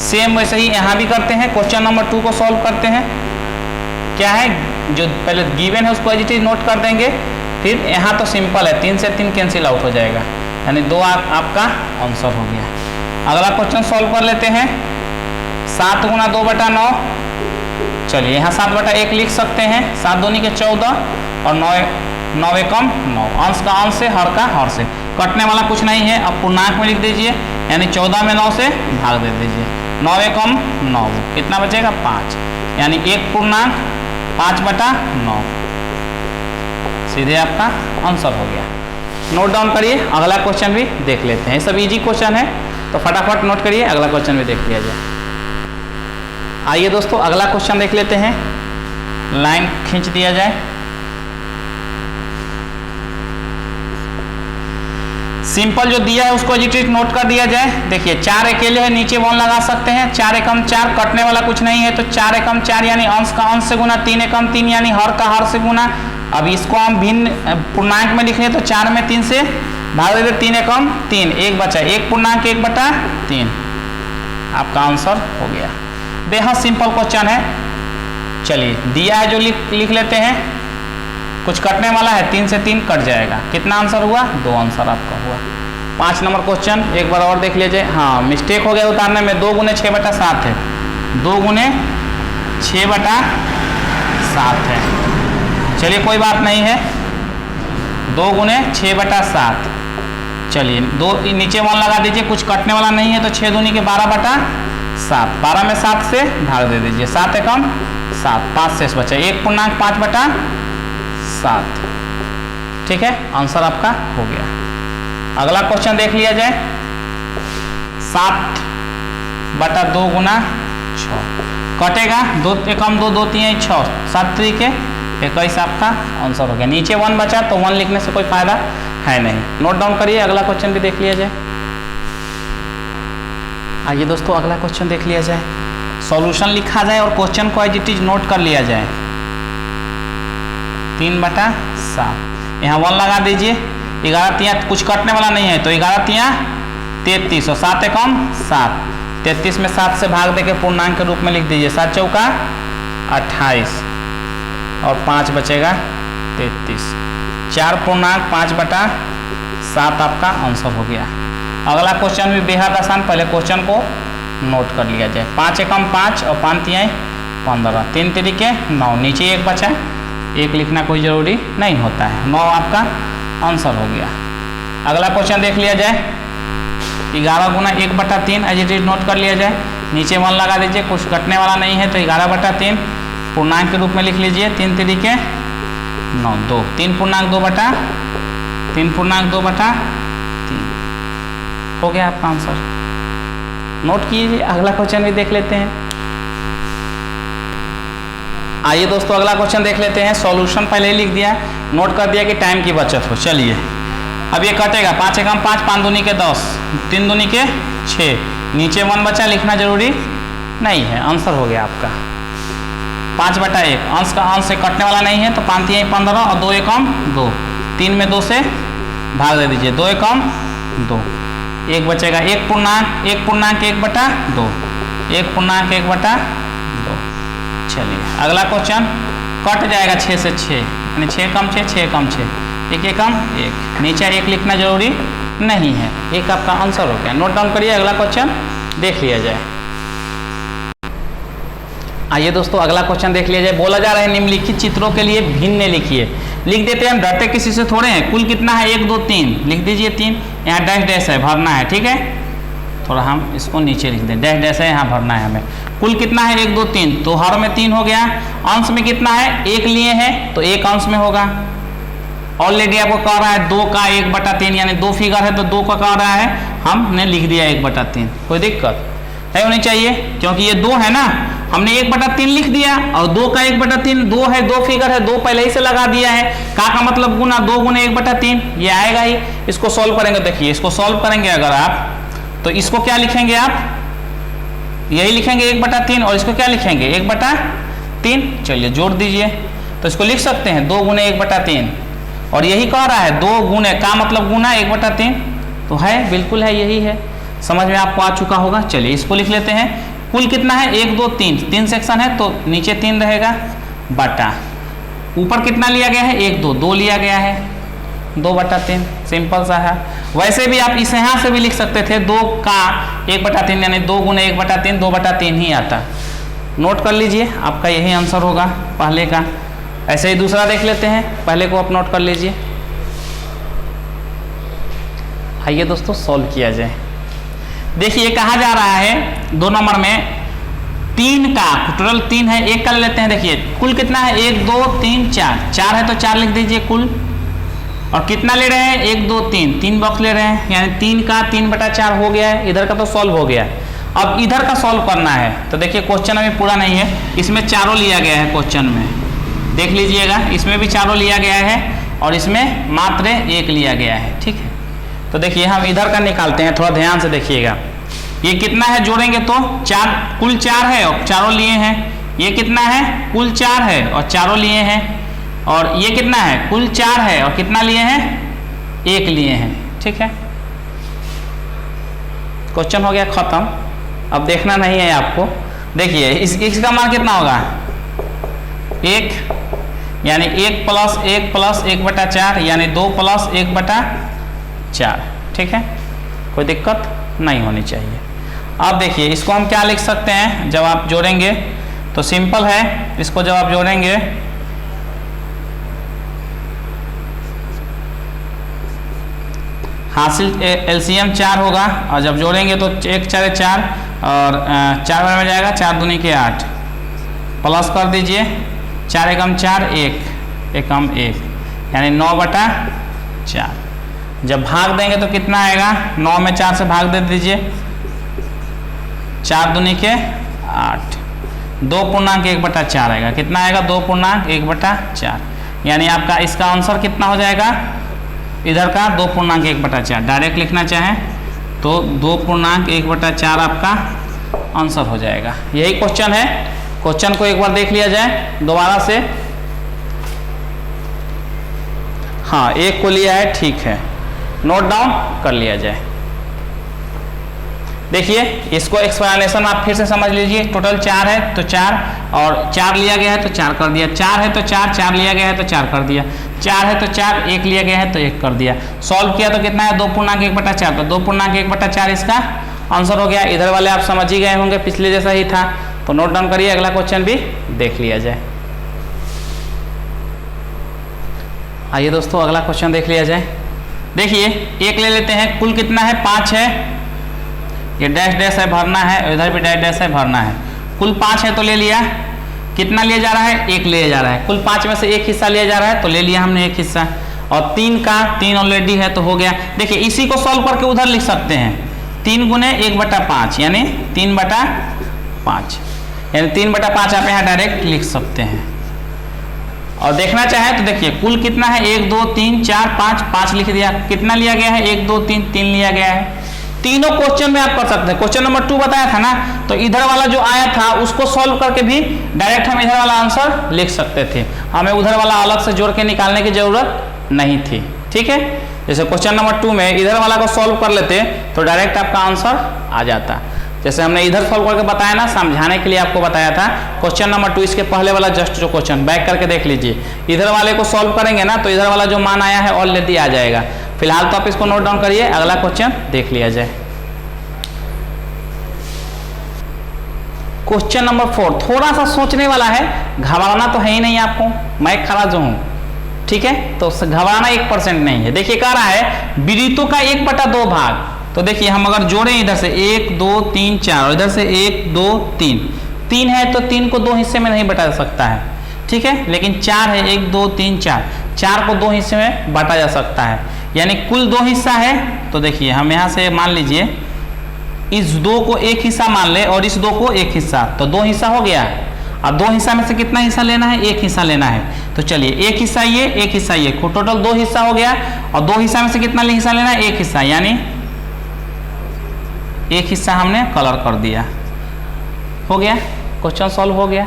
सेम वैसे ही यहाँ भी करते हैं। क्वेश्चन नंबर 2 को सॉल्व करते हैं। क्या है, जो पहले गिवन है उसको एडिटिव नोट कर देंगे, फिर यहाँ तो सिंपल है, 3 से 3 कैंसिल आउट हो जाएगा, यानी 2 आपका आंसर हो गया। अगला क्वेश्चन सॉल्व कर लेते हैं। 7 गुना 2/9, चलिए यहाँ 7/1 लिख सकते हैं। 7 दूनी के 14 और 9 एकम 9, अंश का अंश से, हर का हर से, कटने वाला कुछ नहीं है। अब पूर्णांक में लिख दीजिए, यानी 14 में 9 से भाग दे दीजिए। 9 एकम 9, कितना बचेगा 5, यानी 1 पूर्णांक 5/9, सीधे आपका आंसर हो गया। नोट डाउन करिए, अगला क्वेश्चन भी देख लेते हैं। सब इजी क्वेश्चन है तो फटाफट नोट करिए, अगला क्वेश्चन भी देख लिया जाए। आइए दोस्तों अगला क्वेश्चन देख लेते हैं। लाइन खींच दिया जाए। सिंपल जो दिया है उसको एजिटिव नोट कर दिया जाए। देखिए 4 अकेले है, नीचे 1 लगा सकते हैं। 4 एकम 4, कटने वाला कुछ नहीं है तो 4 एकम 4 यानी अंश का अंश से गुना, 3 एकम 3 यानी हर का हर से गुना। अब इसको हम भिन्न पूर्णांक में लिख रहे तो 4 में 3 से भाग देते, 3 एकम 3, 1 बचा, 1 पूर्णांक 1/3, आपका आंसर हो गया। बेहद सिंपल क्वेश्चन है। चलिए दिया है जो लिख लेते हैं। कुछ कटने वाला है, 3 से 3 कट जाएगा। कितना आंसर हुआ? 2 आंसर आपका हुआ। 5 नंबर क्वेश्चन एक बार और देख लीजिए। हाँ मिस्टेक हो गया उतारने में, 2 गुने 6/7 है, 2 गुने 6/7 है। चलिए कोई बात नहीं है, 2 गुने 6/7। चलिए 2 नीचे 1 लगा दीजिए, कुछ कटने वाला नहीं है तो 6 दूनी के 12/7, 12 में 7 से भाग दे दीजिए, 7 एकम 7, 5 शेष बचा, 1 पूर्णांक 5/7, ठीक है, आंसर आपका हो गया। अगला क्वेश्चन देख लिया जाए। 7/2 गुना 6 कटेगा, 2 एकम 2, 2 3 6, 7 3 21 आपका आंसर हो गया। नीचे 1 बचा तो 1 लिखने से कोई फायदा है नहीं। नोट डाउन करिए, अगला क्वेश्चन भी देख लिया जाए। आइए दोस्तों अगला क्वेश्चन देख लिया जाए। सॉल्यूशन लिखा जाए और क्वेश्चन को एज इट इज नोट कर लिया जाए। 3/7, यहाँ 1 लगा दीजिए, 11 तिया कुछ कटने वाला नहीं है तो 11 तिया 33 और 7 एकम 7, 33 में 7 से भाग देके पूर्णांक के रूप में लिख दीजिए, 7 चौका 28 और 5 बचेगा 33, 4 पूर्णांक 5/7 आपका आंसर हो गया। अगला क्वेश्चन भी बेहद आसान, पहले क्वेश्चन को नोट कर लिया जाए। 5 एकम 5 और 5 तिहाई 15, 3 तिरिके 9, नीचे 1 बचा, 1 लिखना कोई जरूरी नहीं होता है, 9 आपका आंसर हो गया। अगला क्वेश्चन देख लिया जाए। 11 गुना 1/3 एज इट इज नोट कर लिया जाए। नीचे 1 लगा दीजिए, कुछ कटने वाला नहीं है तो 11/3 पूर्णांक के रूप में लिख लीजिए, 3 तिरिके 9, 2, 3 पूर्णांक 2/3 हो गया आपका आंसर। नोट कीजिए, अगला क्वेश्चन भी देख लेते हैं। आइए दोस्तों अगला क्वेश्चन देख लेते हैं। सॉल्यूशन पहले ही लिख दिया, नोट कर दिया कि टाइम की बचत हो। चलिए अब ये कटेगा, 5 एकम 5, 5 दूनी के 10, 3 दूनी के 6, नीचे 1 बचा, लिखना जरूरी नहीं है, आंसर हो गया आपका 5/1। अंश का अंश से कटने वाला नहीं है तो 5 तिहाई 15 और 2 एकम 2, 3 में 2 से भाग दे दीजिए, 2 एकम 2, 1 बचेगा, 1 पूर्णांक 1/2, 1 पूर्णांक 1/2। चलिए अगला क्वेश्चन कट जाएगा 6 से 6, यानी 6 कम 6, 6 कम 6, 1 एकम 1, नीचे 1 लिखना जरूरी नहीं है, 1 आपका आंसर हो गया। नोट डाउन करिए, अगला क्वेश्चन देख लिया जाए। आइए दोस्तों अगला क्वेश्चन देख लिया जाए। बोला जा रहा है निम्नलिखित चित्रों के लिए भिन्न लिखिए। लिख देते हैं, हम डरते किसी से थोड़े हैं। कुल कितना है? 1 2 3, लिख दीजिए 3, यहाँ डैश डैश है, भरना है, ठीक है, थोड़ा हम इसको नीचे लिख दें, डैश डैश है, यहाँ भरना है हमें। कुल कितना है? 1 2 3, तो हर में 3 हो गया। अंश में कितना है? 1 लिए हैं तो 1 अंश में होगा। ऑलरेडी आपको कह रहा है 2 का 1/3, यानी 2 फिगर है तो 2 का कह रहा है, हमने लिख दिया 1/3। कोई दिक्कत नहीं होनी चाहिए क्योंकि ये 2 है ना, हमने 1/3 लिख दिया और 2 का 1/3, 2 है, 2 फिगर है, 2 पहले ही से लगा दिया है। का मतलब गुना, 2 गुने 1/3, ये आएगा ही। इसको सॉल्व करेंगे, देखिए इसको सॉल्व करेंगे अगर आप, तो इसको क्या लिखेंगे आप? यही लिखेंगे 1/3, और इसको क्या लिखेंगे? 1/3। चलिए जोड़ दीजिए, तो इसको लिख सकते हैं 2 गुने 1/3, और यही कह रहा है 2 गुने, का मतलब गुना 1/3, तो है, बिल्कुल है, यही है। समझ में आपको आ चुका होगा। चलिए इसको लिख लेते हैं। कुल कितना है? 1 2 3, 3 सेक्शन है तो नीचे 3 रहेगा, बटा ऊपर कितना लिया गया है? 1 2, 2 लिया गया है, 2/3, सिंपल सा है। वैसे भी आप इसे यहाँ से भी लिख सकते थे 2 का 1/3 यानी 2 गुने 1/3 2/3 ही आता। नोट कर लीजिए, आपका यही आंसर होगा पहले का। ऐसे ही दूसरा देख लेते हैं, पहले को आप नोट कर लीजिए। आइए दोस्तों सॉल्व किया जाए। देखिए कहा जा रहा है 2 नंबर में 3 का टोटल 3 है, 1 का ले लेते हैं। देखिए कुल कितना है 1 2 3 4, 4 है तो 4 लिख दीजिए कुल। और कितना ले रहे हैं 1 2 3, 3 बॉक्स ले रहे हैं, यानी 3 का 3/4 हो गया है। इधर का तो सॉल्व हो गया है, अब इधर का सॉल्व करना है। तो देखिए क्वेश्चन अभी पूरा नहीं है, इसमें चारों लिया गया है क्वेश्चन में, देख लीजिएगा इसमें भी चारों लिया गया है और इसमें मात्र 1 लिया गया है। ठीक है, तो देखिए हम इधर का निकालते हैं, थोड़ा ध्यान से देखिएगा। ये कितना है जोड़ेंगे तो 4, कुल 4 है और चारों लिए हैं। ये कितना है कुल 4 है और चारों लिए हैं। और ये कितना है कुल 4 है और कितना लिए हैं 1 लिए हैं। ठीक है, क्वेश्चन हो गया खत्म। अब देखना नहीं है आपको। देखिए इसका मान कितना होगा 1, यानी 1 + 1 + 1/4 यानी 2 + 1/4। ठीक है, कोई दिक्कत नहीं होनी चाहिए। अब देखिए इसको हम क्या लिख सकते हैं, जब आप जोड़ेंगे तो सिंपल है, इसको जब आप जोड़ेंगे हासिल एलसीएम 4 होगा और जब जोड़ेंगे तो 1 4 4 और 4 बार में जाएगा, 4 दूनी के 8, प्लस कर दीजिए 4 एकम 4 1 एकम 1 यानी 9/4। जब भाग देंगे तो कितना आएगा 9 में 4 से भाग दे दीजिए, 4 दूनी के 8, 2.1/4 आएगा। कितना आएगा 2.1/4, यानी आपका इसका आंसर कितना हो जाएगा इधर का 2.1/4। डायरेक्ट लिखना चाहें तो 2.1/4 आपका आंसर हो जाएगा। यही क्वेश्चन है। क्वेश्चन को एक बार देख लिया जाए दोबारा से। हाँ 1 को लिया है, ठीक है, नोट डाउन कर लिया जाए। देखिए इसको एक्सप्लेनेशन आप फिर से समझ लीजिए। टोटल 4 है तो 4 और 4 लिया गया है तो 4 कर दिया, 4 है तो 4, 4 लिया गया है तो 4 कर दिया, 4 है तो 4, 1 लिया गया है तो 1 कर दिया। सॉल्व किया तो कितना है 2.1/4, तो 2.1/4 इसका आंसर हो गया। इधर वाले आप समझ ही गए होंगे, पिछले जैसा ही था। तो नोट डाउन करिए, अगला क्वेश्चन भी देख लिया जाए। आइए दोस्तों अगला क्वेश्चन देख लिया जाए। देखिए 1 ले लेते हैं, कुल कितना है 5 है, ये डैश डैश है भरना है, इधर भी डैश डैश है भरना है। कुल 5 है तो ले लिया, कितना लिया जा रहा है 1 लिया जा रहा है। कुल 5 में से 1 हिस्सा लिया जा रहा है तो ले लिया हमने 1 हिस्सा। और 3 का 3 ऑलरेडी है तो हो गया। देखिए इसी को सॉल्व करके उधर लिख सकते हैं, 3 गुने 1/5 यानी 3/5, यानी 3/5 आप यहाँ डायरेक्ट लिख सकते हैं। और देखना चाहे तो देखिए कुल कितना है 1 2 3 4 5, 5 लिख दिया। कितना लिया गया है 1 2 3, 3 लिया गया है। तीनों क्वेश्चन में आप कर सकते हैं। क्वेश्चन नंबर 2 बताया था ना, तो इधर वाला जो आया था उसको सॉल्व करके भी डायरेक्ट हम इधर वाला आंसर लिख सकते थे, हमें उधर वाला अलग से जोड़ के निकालने की जरूरत नहीं थी। ठीक है, जैसे क्वेश्चन नंबर 2 में इधर वाला को सॉल्व कर लेते तो डायरेक्ट आपका आंसर आ जाता। जैसे हमने इधर सॉल्व करके बताया ना, समझाने के लिए आपको बताया था। क्वेश्चन नंबर 2 इसके पहले वाला जस्ट जो क्वेश्चन बैक करके देख लीजिए, इधर वाले को सॉल्व करेंगे ना तो इधर वाला जो मान आया है ऑलरेडी आ जाएगा। फिलहाल तो आप इसको नोट डाउन करिए, अगला क्वेश्चन देख लिया जाए। क्वेश्चन नंबर 4 थोड़ा सा सोचने वाला है, घबराना तो है ही नहीं आपको, मैं खड़ा जो हूं। ठीक है, तो घबराना 1% नहीं है। देखिए कह रहा है विदितों का 1/2 भाग। तो देखिए हम अगर जोड़ें इधर से 1 2 3 4 और इधर से 1 2 3, 3 है तो 3 को 2 हिस्से में नहीं बटा सकता है। ठीक है, लेकिन 4 है 1 2 3 4, 4 को 2 हिस्से में बांटा जा सकता है, यानी कुल 2 हिस्सा है। तो देखिए हम यहाँ से मान लीजिए इस 2 को 1 हिस्सा मान ले और इस 2 को 1 हिस्सा, तो 2 हिस्सा हो गया। अब 2 हिस्सा में से कितना हिस्सा लेना है 1 हिस्सा लेना है। तो चलिए 1 हिस्सा ये 1 हिस्सा ये, टोटल 2 हिस्सा हो गया। और 2 हिस्सा में से कितना हिस्सा लेना है 1 हिस्सा, यानी 1 हिस्सा हमने कलर कर दिया, हो गया, क्वेश्चन सॉल्व हो गया।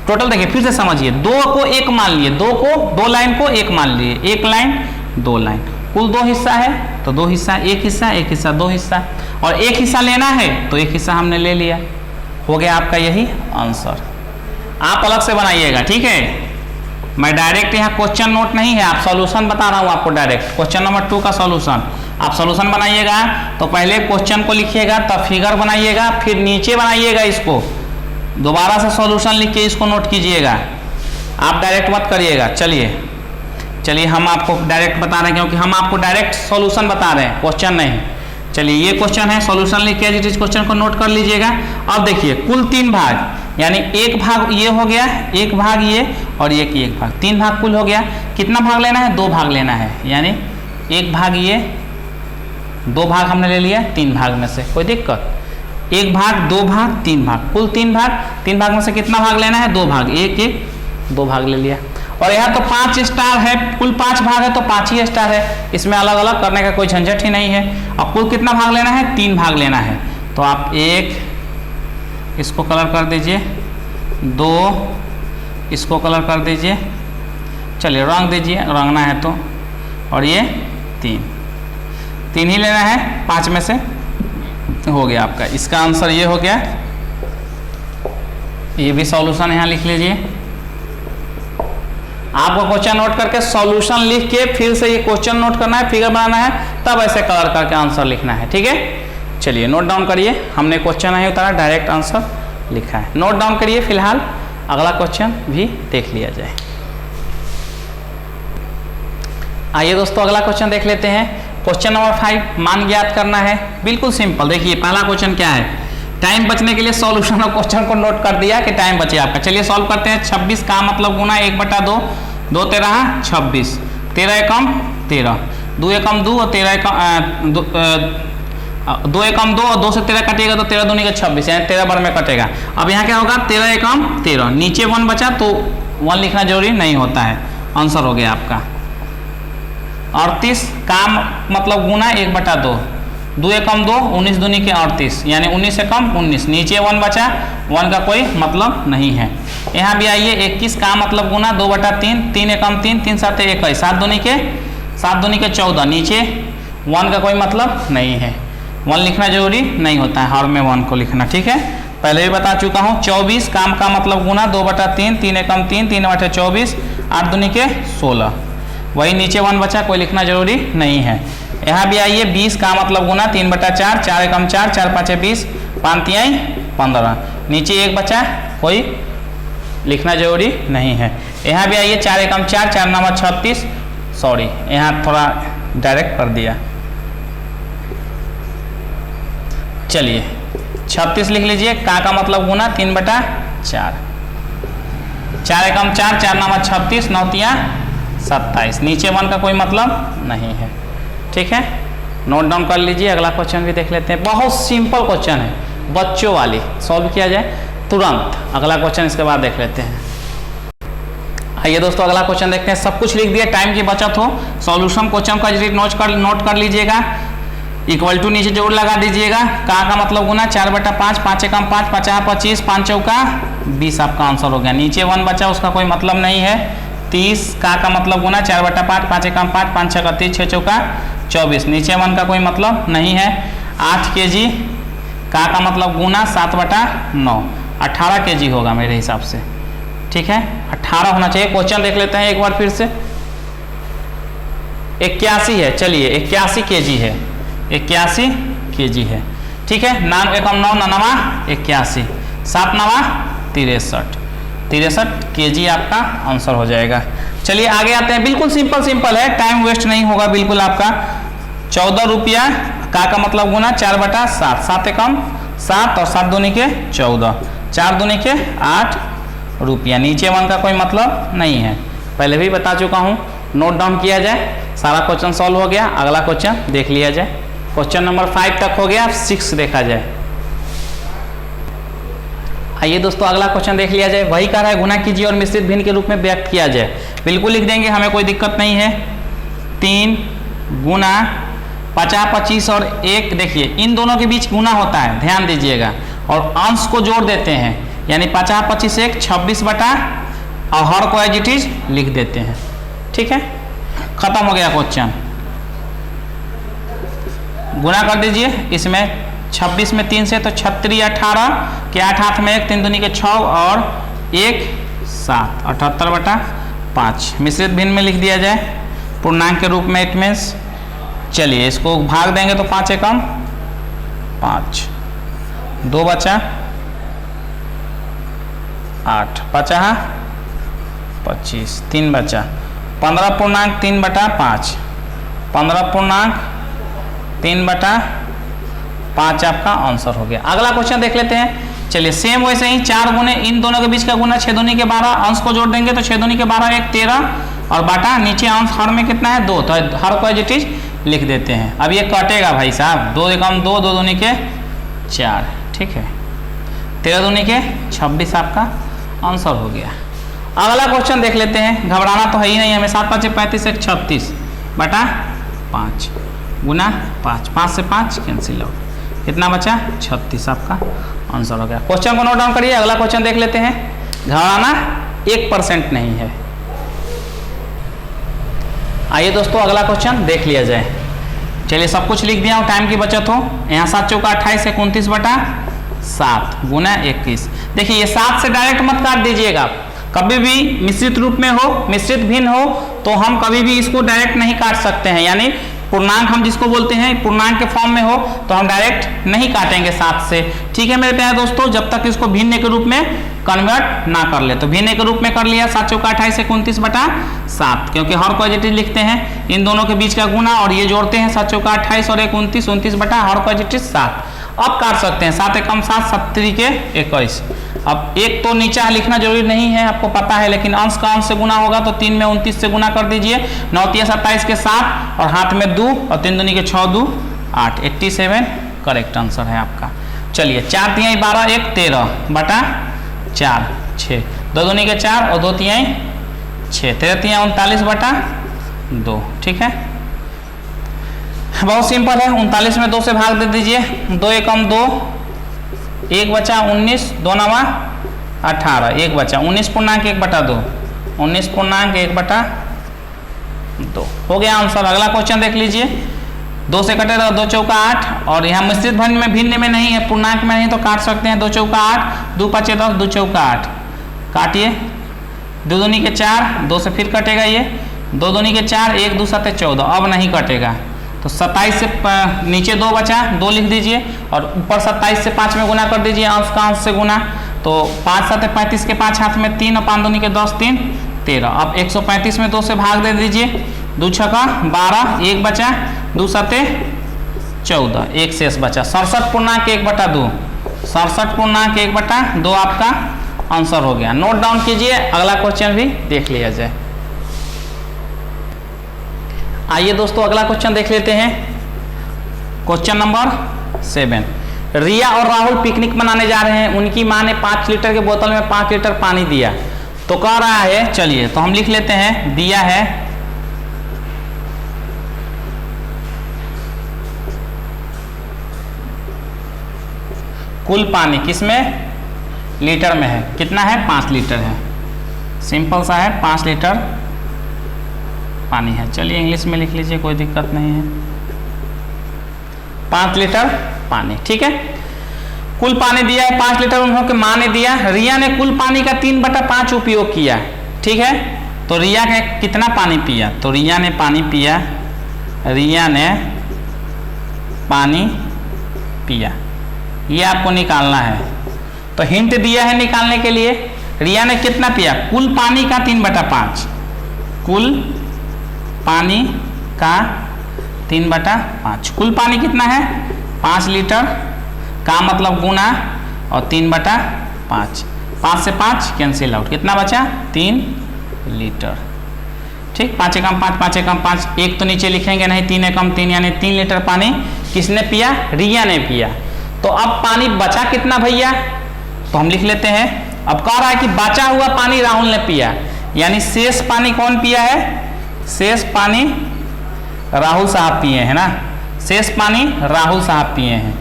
टोटल देखिए फिर से समझिए, 2 को 1 मान लिए, 2 लाइन को 1 मान लिए, 1 लाइन 2 लाइन, कुल 2 हिस्सा है तो 2 हिस्सा, 1 हिस्सा 1 हिस्सा 2 हिस्सा, और 1 हिस्सा लेना है तो 1 हिस्सा हमने ले लिया, हो गया आपका यही आंसर। आप अलग से बनाइएगा, ठीक है। मैं डायरेक्ट यहाँ क्वेश्चन नोट नहीं है, आप सॉल्यूशन बता रहा हूँ आपको डायरेक्ट। क्वेश्चन नंबर 2 का सॉल्यूशन, आप सॉल्यूशन बनाइएगा तो पहले क्वेश्चन को लिखिएगा, तब फिगर बनाइएगा, फिर नीचे बनाइएगा इसको, दोबारा से सॉल्यूशन लिख के इसको नोट कीजिएगा, आप डायरेक्ट मत करिएगा। चलिए हम आपको डायरेक्ट बता रहे हैं, क्योंकि हम आपको डायरेक्ट सॉल्यूशन बता रहे हैं, क्वेश्चन नहीं। चलिए ये क्वेश्चन है, सॉल्यूशन लिख के जिस क्वेश्चन को नोट कर लीजिएगा। अब देखिए कुल 3 भाग, यानी एक भाग ये हो गया, एक भाग ये और एक भाग, 3 भाग कुल हो गया। कितना भाग लेना है? 2 भाग लेना है, यानी एक भाग ये, 2 भाग हमने ले लिया 3 भाग में से, कोई दिक्कत? 1 भाग, 2 भाग, 3 भाग, कुल 3 भाग। 3 भाग में से कितना भाग लेना है? 2 भाग, 2 भाग ले लिया। और यहाँ तो 5 स्टार है, कुल 5 भाग है तो 5 ही स्टार है, इसमें अलग अलग करने का कोई झंझट ही नहीं है। और कुल कितना भाग लेना है? 3 भाग लेना है। तो आप 1 इसको कलर कर दीजिए, 2 इसको कलर कर दीजिए, चलिए रंग दीजिए, रंगना है तो, और ये 3 ही लेना है, 5 में से हो गया आपका। इसका आंसर ये हो गया। ये भी सॉल्यूशन यहाँ लिख लीजिए। आपको क्वेश्चन नोट करके सॉल्यूशन लिख के फिर से ये क्वेश्चन नोट करना है, फिगर बनाना है, तब ऐसे कलर करके आंसर लिखना है, ठीक है। चलिए नोट डाउन करिए, हमने क्वेश्चन नहीं उतारा, डायरेक्ट आंसर लिखा है। नोट डाउन करिए, फिलहाल अगला क्वेश्चन भी देख लिया जाए। आइए दोस्तों अगला क्वेश्चन देख लेते हैं। क्वेश्चन नंबर 5, मान ज्ञात करना है। बिल्कुल सिंपल, देखिए पहला क्वेश्चन क्या है, टाइम बचने के लिए सॉल्यूशन और क्वेश्चन को नोट कर दिया कि टाइम बचे आपका। चलिए सॉल्व करते हैं। 26 का मतलब गुना 1/2, 2 तेरह 26, 13 एकम 13, 2 एकम 2 और 13 एकम 2 एकम 2 और 2 से 13 कटेगा तो 13 दूनी का 26, यानी 13 बार में कटेगा। अब यहाँ क्या होगा? 13 एकम 13, नीचे 1 बचा तो 1 लिखना जरूरी नहीं होता है, आंसर हो गया आपका। 38 का मतलब गुना 1/2, 2 एकम 2, 19 दूनी के 38, यानी 19 एकम 19, नीचे 1 बचा, 1 का कोई मतलब नहीं है। यहाँ भी आइए, 21 का मतलब गुना 2/3, 3 एकम 3, 3 7 21, 7 दूनी के 14, नीचे 1 का कोई मतलब नहीं है, 1 लिखना जरूरी नहीं होता है, हर में 1 को लिखना, ठीक है। पहले भी बता चुका हूँ। 24 काम का मतलब गुना 2/3, 3 एकम 3, 3 8 24, 8 दूनी के 16, वही नीचे 1 बचा, कोई लिखना जरूरी नहीं है। यहाँ भी आइए, 20 का मतलब गुना 3/4, 4 एकम 4, 4 5 20, 5 3 15, नीचे 1 बचा, कोई लिखना जरूरी नहीं है। यहाँ भी आइए, 4 एकम 4, 4 9 36, सॉरी यहाँ थोड़ा डायरेक्ट कर दिया। चलिए 36 लिख लीजिए, का मतलब गुना 3/4, 4 एकम 4, 4 9 36, 9 3 27, नीचे 1 का कोई मतलब नहीं है, ठीक है। नोट डाउन कर लीजिए। अगला क्वेश्चन भी देख लेते हैं, बहुत सिंपल क्वेश्चन है, बच्चों वाली, सॉल्व किया जाए तुरंत। अगला क्वेश्चन इसके बाद देख लेते हैं। आइए दोस्तों अगला क्वेश्चन देखते हैं। सब कुछ लिख दिया, टाइम की बचत हो। सॉल्यूशन क्वेश्चन का नोट कर लीजिएगा, इक्वल टू नीचे जरूर लगा दीजिएगा। का मतलब गुना 4/5, 5 एकम 5, 5 25, 5 चौका 20, आपका आंसर हो गया। नीचे 1 बचा, उसका कोई मतलब नहीं है। 30 का मतलब गुना 4/5, 5 एकम 5, 5 6 30, 6 चौका 24, नीचे 1 का कोई मतलब नहीं है। 8 kg का मतलब गुना 7/9, 18 kg होगा मेरे हिसाब से, ठीक है, 18 होना चाहिए। क्वेश्चन देख लेते हैं एक बार फिर से। 81 है, चलिए 81 kg है, 81 kg है, ठीक है। 9 एकम 9, 9 81, 7 9 63 kg आपका आंसर हो जाएगा। चलिए आगे आते हैं, बिल्कुल सिंपल है, टाइम वेस्ट नहीं होगा बिल्कुल आपका। 14 रुपया का मतलब गुना 4/7, 7 एकम 7 और 7 दूनी के 14, 4 दूनी के 8 रुपया, नीचे 1 का कोई मतलब नहीं है, पहले भी बता चुका हूँ। नोट डाउन किया जाए, सारा क्वेश्चन सॉल्व हो गया। अगला क्वेश्चन देख लिया जाए। क्वेश्चन नंबर 5 तक हो गया, 6 देखा जाए। आइए दोस्तों अगला क्वेश्चन देख लिया जाए। वही कह रहा है गुना कीजिए और मिश्रित भिन्न के रूप में व्यक्त किया जाए। बिल्कुल लिख देंगे, हमें कोई दिक्कत नहीं है। 3 गुना 50 25 और 1, देखिए इन दोनों के बीच गुना होता है, ध्यान दीजिएगा, और अंश को जोड़ देते हैं, यानी 50 25 1 26 बटा, और हर को एज इट इज लिख देते हैं, ठीक है। खत्म हो गया क्वेश्चन। गुना कर दीजिए, इसमें 26 में 3 से तो 36 18 के 8 हाथ में 1, 3 दूनी के 6 और 1 7, 78 बटा 5। मिश्रित भिन्न में लिख दिया जाए पूर्णांक के रूप में, इट मीन्स चलिए इसको भाग देंगे तो 5 एकम 5, 2 बचा 8, 5 25, 3 बचा 15 पूर्णांक 3 बटा 5, 15 पूर्णांक 3 बटा 5 आपका आंसर हो गया। अगला क्वेश्चन देख लेते हैं। चलिए सेम वैसे ही 4 गुने इन दोनों के बीच का गुना 6 दूनी के 12, अंश को जोड़ देंगे तो 6 दूनी के 12 1 13 और बाटा नीचे अंश हर में कितना है 2, तो हर को एज इट इज लिख देते हैं। अब ये कटेगा भाई साहब, 2 एकम 2, 2 दूनी के 4, ठीक है 13 दूनी के 26 आपका आंसर हो गया। अगला क्वेश्चन देख लेते हैं, घबराना तो है ही नहीं हमें। 7 5 35 1 36 बटा 5 गुना 5, 5 से 5 कैंसिल आउट, कितना बचा 36 आपका आंसर हो गया। क्वेश्चन को नोट डाउन करिए। अगला क्वेश्चन देख लेते हैं। घबराना 1% नहीं है। आइए दोस्तों अगला क्वेश्चन देख लिया जाए। चलिए सब कुछ लिख दिया हूँ, टाइम की बचत हो। यहाँ 7 चौका 28 29 बटा 7 गुना 21। देखिए ये 7 से डायरेक्ट मत काट दीजिएगा, कभी भी मिश्रित रूप में हो, मिश्रित भिन्न हो तो हम कभी भी इसको डायरेक्ट नहीं काट सकते हैं। यानी पूर्णांक हम जिसको बोलते हैं पूर्णांक के फॉर्म में हो तो हम डायरेक्ट नहीं काटेंगे 7 से, ठीक है मेरे प्यारे दोस्तों, जब तक इसको भिन्न के रूप में कन्वर्ट ना कर ले। तो भिन्न के रूप में कर लिया 7 चौका 28 29 बटा 7, क्योंकि हर को एज इट इज लिखते हैं इन दोनों के बीच का गुना और ये जोड़ते हैं 7 चौका 28 और 1 29, 29 बटा हर को एज इट इज 7। अब काट सकते हैं 7 एकम 7, 7 त्रिके 21। अब एक तो नीचा लिखना जरूरी नहीं है, आपको पता है, लेकिन अंश का अंश से गुना होगा तो 3 में 29 से गुना कर दीजिए, 9 तिया 27 के 7 और हाथ में 2 और 3 दूनी के 6 2 8, 87 करेक्ट आंसर है आपका। चलिए 4 तिहाई 12 1 13 बटा 4 6, 2 दूनी के 4 और 2 तिहाई 6, 13 तिहाई 39 बटा 2, ठीक है बहुत सिंपल है। 39 में 2 से भाग दे दीजिए, 2 एकम 2, 1 बचा 19, 2 नवा 18, 1 बचा 19 पूर्णांक 1 बटा 2, 19 पूर्णांक 1 बटा 2 हो गया आंसर। अगला क्वेश्चन देख लीजिए। 2 से कटेगा 2 चौका 8 और यहाँ मिश्रित भिन्न में नहीं है, पूर्णांक में नहीं तो काट सकते हैं। 2 चौका 8, 2 5 10, 2 चौका 8 काटिए, 2 दूनी के 4, 2 से फिर कटेगा ये, 2 दूनी के 4, 1 2 7 14, अब नहीं कटेगा तो 27 से नीचे 2 बचा, 2 लिख दीजिए और ऊपर 27 से 5 में गुना कर दीजिए, अंश का अंश से गुना, तो 5 7 35 के 5 हाथ में 3 और 5 दूनी के 10 3 13। अब 135 में 2 से भाग दे दीजिए, 2 छका 12, 1 बचा, 2 7 14, 1 शेष बचा, 67 पूर्णांक 1 बटा 2, 67 पूर्णांक 1 बटा 2 आपका आंसर हो गया। नोट डाउन कीजिए, अगला क्वेश्चन भी देख लिया जाए। आइए दोस्तों अगला क्वेश्चन देख लेते हैं। Question number 7। रिया और राहुल पिकनिक मनाने जा रहे हैं, उनकी माँ ने 5 लीटर के बोतल में 5 लीटर पानी दिया, तो कह रहा है, चलिए तो हम लिख लेते हैं, दिया है कुल पानी किसमें लीटर में है, कितना है 5 लीटर है, सिंपल सा है 5 लीटर पानी है। चलिए इंग्लिश में लिख लीजिए, कोई दिक्कत नहीं है, 5 लीटर पानी, ठीक है। कुल पानी दिया है 5 लीटर, उन्होंने माँ ने दिया। रिया ने कुल पानी का 3/5 उपयोग किया, ठीक है। तो रिया ने कितना पानी पिया, तो रिया ने पानी पिया, रिया ने पानी पिया, ये आपको निकालना है। तो हिंट दिया है निकालने के लिए, रिया ने कितना पिया, कुल पानी का 3/5, कुल पानी का 3/5, कुल पानी कितना है 5 लीटर का मतलब गुना और 3/5, 5 से 5 कैंसिल आउट, कितना बचा 3 लीटर, ठीक। 5 एकम 5, 5 एकम 5, एक तो नीचे लिखेंगे नहीं, 3 एकम 3 यानी 3 लीटर पानी किसने पिया, रिया ने पिया। तो अब पानी बचा कितना भैया, तो हम लिख लेते हैं, अब कह रहा है कि बचा हुआ पानी राहुल ने पिया, यानी शेष पानी कौन पिया है, शेष पानी राहुल साहब पिए हैं ना, शेष पानी राहुल साहब पिए हैं,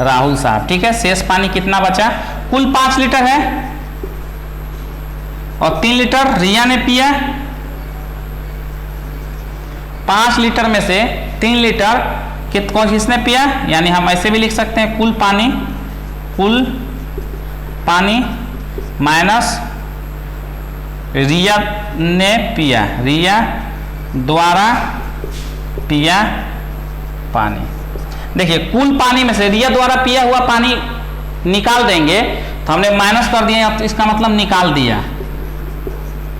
राहुल साहब, ठीक है। शेष पानी कितना बचा, कुल 5 लीटर है और 3 लीटर रिया ने पिया, 5 लीटर में से 3 लीटर किसने पिया, यानी हम ऐसे भी लिख सकते हैं, कुल पानी माइनस रिया ने पिया, रिया द्वारा पिया पानी। देखिए कुल पानी में से रिया द्वारा पिया हुआ पानी निकाल देंगे तो हमने माइनस कर दिया, तो इसका मतलब निकाल दिया,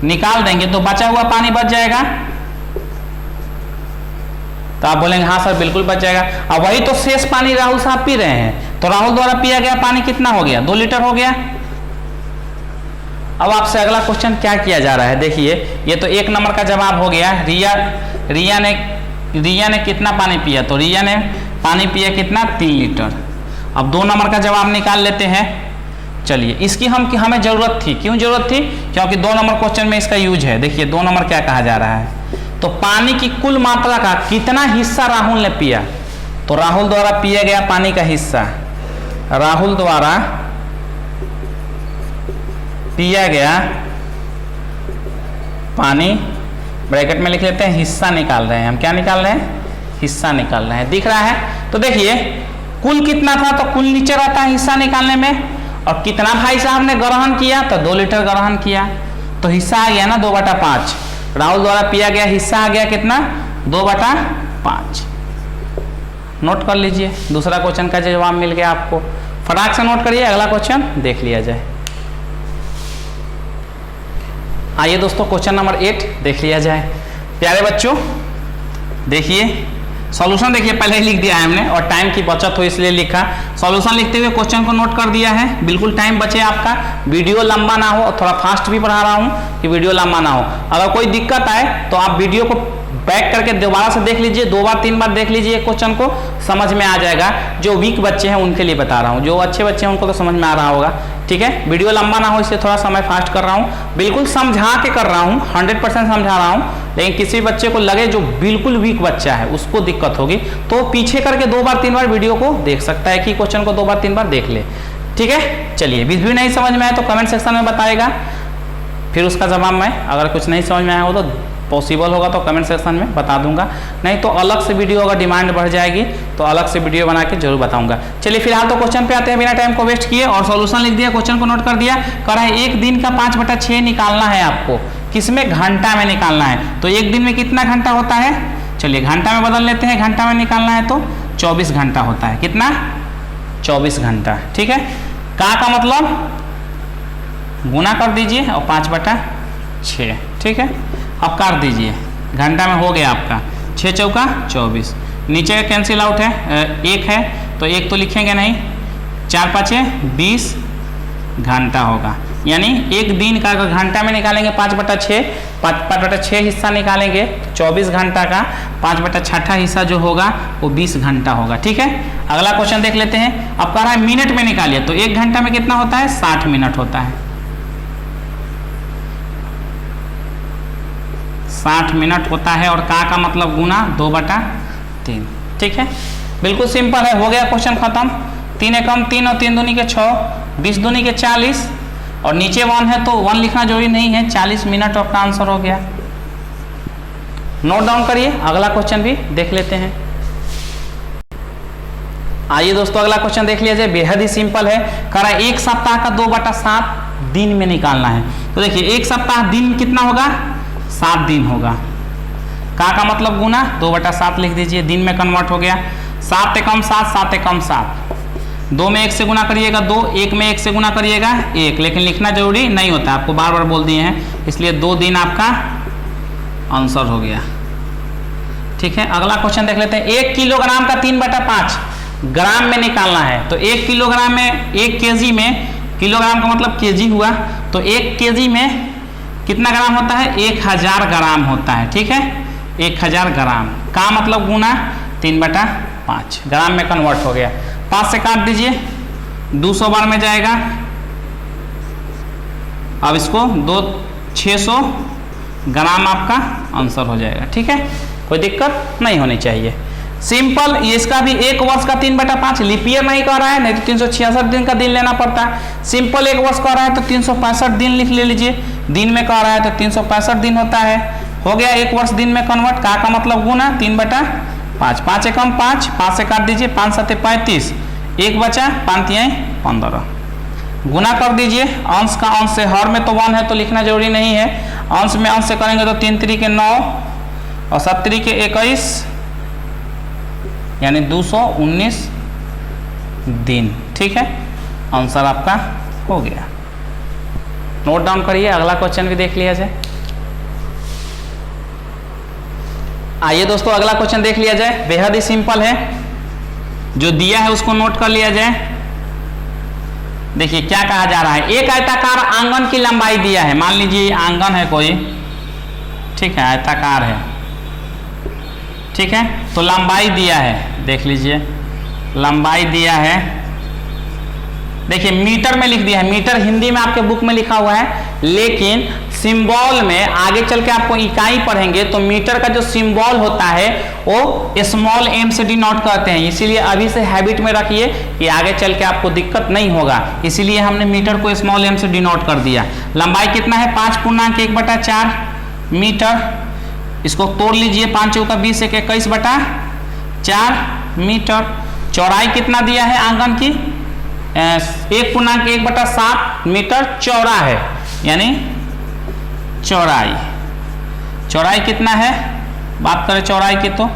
निकाल देंगे तो बचा हुआ पानी बच जाएगा। तो आप बोलेंगे हाँ सर बिल्कुल बच जाएगा। अब वही तो शेष पानी राहुल साहब पी रहे हैं, तो राहुल द्वारा पिया गया पानी कितना हो गया, 2 लीटर हो गया। अब आपसे अगला क्वेश्चन क्या किया जा रहा है, देखिए ये तो 1 नंबर का जवाब हो गया। रिया ने कितना पानी पिया, तो रिया ने पानी पिया कितना, 3 लीटर। अब 2 नंबर का जवाब निकाल लेते हैं। चलिए इसकी हमें जरूरत थी, क्यों जरूरत थी, क्योंकि 2 नंबर क्वेश्चन में इसका यूज है। देखिए 2 नंबर क्या कहा जा रहा है, तो पानी की कुल मात्रा का कितना हिस्सा राहुल ने पिया, तो राहुल द्वारा पिया गया पानी का हिस्सा, राहुल द्वारा पिया गया पानी, ब्रैकेट में लिख लेते हैं, हिस्सा निकाल रहे हैं हम, क्या निकाल रहे हैं, हिस्सा निकाल रहे हैं, दिख रहा है। तो देखिए कुल कितना था, तो कुल नीचे रहता है हिस्सा निकालने में, और कितना भाई साहब ने ग्रहण किया, तो 2 लीटर ग्रहण किया, तो हिस्सा आ गया ना 2/5। राहुल द्वारा पिया गया हिस्सा आ गया कितना, 2/5। नोट कर लीजिए, दूसरा क्वेश्चन का जवाब मिल गया आपको, फटाक से नोट करिए, अगला क्वेश्चन देख लिया जाए। आइए दोस्तों क्वेश्चन नंबर 8 देख लिया जाए। प्यारे बच्चों देखिए सॉल्यूशन, देखिए पहले ही लिख दिया है हमने, और टाइम की बचत हो इसलिए लिखा। सॉल्यूशन लिखते हुए क्वेश्चन को नोट कर दिया है, बिल्कुल टाइम बचे आपका, वीडियो लंबा ना हो, और थोड़ा फास्ट भी पढ़ा रहा हूँ कि वीडियो लंबा ना हो। अगर कोई दिक्कत आए तो आप वीडियो को बैक करके दोबारा से देख लीजिए, 2 बार 3 बार देख लीजिए, क्वेश्चन को समझ में आ जाएगा। जो वीक बच्चे हैं उनके लिए बता रहा हूँ, जो अच्छे बच्चे हैं उनको तो समझ में आ रहा होगा, ठीक है। वीडियो लंबा ना हो इसलिए थोड़ा समय फास्ट कर रहा हूँ, बिल्कुल समझा के कर रहा हूँ, 100% समझा रहा हूँ। लेकिन किसी बच्चे को लगे जो बिल्कुल वीक बच्चा है उसको दिक्कत होगी, तो पीछे करके 2 बार 3 बार वीडियो को देख सकता है, कि क्वेश्चन को 2 बार 3 बार देख ले, ठीक है। चलिए भी नहीं समझ में आए तो कमेंट सेक्शन में बताएगा, फिर उसका जवाब मैं, अगर कुछ नहीं समझ में आया हो तो पॉसिबल होगा तो कमेंट सेक्शन में बता दूंगा, नहीं तो अलग से वीडियो, अगर डिमांड बढ़ जाएगी तो अलग से वीडियो बना के जरूर बताऊंगा। चलिए फिलहाल तो क्वेश्चन पे आते हैं, बिना टाइम को वेस्ट किए, और सॉल्यूशन लिख दिया, क्वेश्चन को नोट कर दिया। कह रहा है 1 दिन का 5/6 निकालना है आपको, किसमें, घंटा में निकालना है। तो 1 दिन में कितना घंटा होता है, चलिए घंटा में बदल लेते हैं, घंटा में निकालना है तो 24 घंटा होता है, कितना, 24 घंटा, ठीक है। का मतलब गुना कर दीजिए और 5/6, ठीक है। अब काट दीजिए, घंटा में हो गया आपका 6 चौका 24, नीचे कैंसिल आउट है, 1 है तो 1 तो लिखेंगे नहीं, 4 5 20 घंटा होगा। यानी 1 दिन का अगर घंटा में निकालेंगे 5/6 हिस्सा निकालेंगे, 24 घंटा का 5/6 हिस्सा जो होगा वो 20 घंटा होगा, ठीक है। अगला क्वेश्चन देख लेते हैं। अब कह रहा है मिनट में निकालिए, तो 1 घंटा में कितना होता है, 60 मिनट होता है, 60 मिनट होता है, और का मतलब गुना 2/3, ठीक है। बिल्कुल सिंपल है, हो गया क्वेश्चन खत्म। 3 एकम 3 और 3 दूनी के 6, 20 दूनी के 40, और नीचे 1 है तो 1 लिखना जरूरी नहीं है, 40 मिनट आपका आंसर हो गया। नोट डाउन करिए, अगला क्वेश्चन भी देख लेते हैं। आइए दोस्तों अगला क्वेश्चन देख लिया जाए, बेहद ही सिंपल है। कह रहा है 1 सप्ताह का 2/7 दिन में निकालना है। तो देखिए 1 सप्ताह दिन कितना होगा, 7 दिन होगा, का मतलब गुना 2/7 लिख दीजिए, दिन में कन्वर्ट हो गया। 7 एकम 7, 7 एकम 7, 2 में 1 से गुना करिएगा 2, 1 में 1 से गुना करिएगा 1, लेकिन लिखना जरूरी नहीं होता, आपको बार बार बोल दिए हैं, इसलिए 2 दिन आपका आंसर हो गया, ठीक है। अगला क्वेश्चन देख लेते हैं। 1 किलोग्राम का 3/5 ग्राम में निकालना है। तो 1 किलोग्राम में, 1 केजी में, किलोग्राम का मतलब केजी हुआ, तो 1 केजी में कितना ग्राम होता है, 1000 ग्राम होता है, ठीक है। 1000 ग्राम का मतलब गुना 3/5, ग्राम में कन्वर्ट हो गया। 5 से काट दीजिए, 200 बार में जाएगा, अब इसको 600 ग्राम आपका आंसर हो जाएगा, ठीक है। कोई दिक्कत नहीं होनी चाहिए, सिंपल। इसका भी 1 वर्ष का 3/5, लीप ईयर नहीं कह रहा है, नहीं तो 366 दिन का दिन लेना पड़ता है। सिंपल 1 वर्ष कह रहा है तो 365 दिन लिख ले, दिन में कह रहा है तो 365 दिन होता है, हो गया 1 वर्ष दिन में कन्वर्ट। का मतलब गुना 3/5, 5 एकम 5, 5 से काट दीजिए, 5 7 35, 1 बचा, 5 3 15। गुना कर दीजिए, अंश का अंश से, हर में तो 1 है तो लिखना जरूरी नहीं है, अंश में अंश से करेंगे तो 3 3 के 9 और 7 3 के 21 यानी 219 दिन। ठीक है, आंसर आपका हो गया। नोट डाउन करिए, अगला क्वेश्चन भी देख लिया जाए। आइए दोस्तों अगला क्वेश्चन देख लिया जाए, बेहद ही सिंपल है, जो दिया है उसको नोट कर लिया जाए। देखिए क्या कहा जा रहा है, एक आयताकार आंगन की लंबाई दिया है, मान लीजिए आंगन है कोई, ठीक है, आयताकार है, ठीक है, तो लंबाई दिया है, देख लीजिए लंबाई दिया है, देखिए मीटर में लिख दिया है, मीटर हिंदी में आपके बुक में लिखा हुआ है, लेकिन सिंबल में आगे चल के आपको इकाई पढ़ेंगे तो मीटर का जो सिंबल होता है वो स्मॉल m से डिनोट करते हैं, इसीलिए अभी से हैबिट में रखिए कि आगे चल के आपको दिक्कत नहीं होगा, इसीलिए हमने मीटर को स्मॉल m से डिनोट कर दिया। लंबाई कितना है 5.1/4 मीटर, इसको तोड़ लीजिए, 5 चौका 20 1 21/4 मीटर। चौड़ाई कितना दिया है आंगन की 1.1/7 मीटर चौड़ा है, यानी चौड़ाई कितना है, बात करें चौड़ाई की तो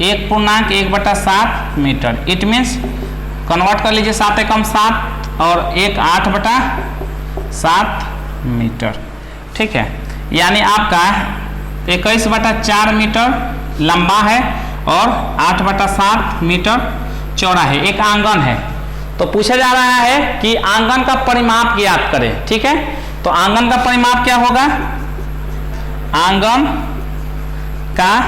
1.1/7 मीटर, इट मीन्स कन्वर्ट कर लीजिए, 7 एकम 7 और 1 8/7 मीटर। ठीक है, यानी आपका 21/4 मीटर लंबा है और 8/7 मीटर चौड़ा है, एक आंगन है। तो पूछा जा रहा है कि आंगन का परिमाप ज्ञात करें। ठीक है, तो आंगन का परिमाप क्या होगा, आंगन का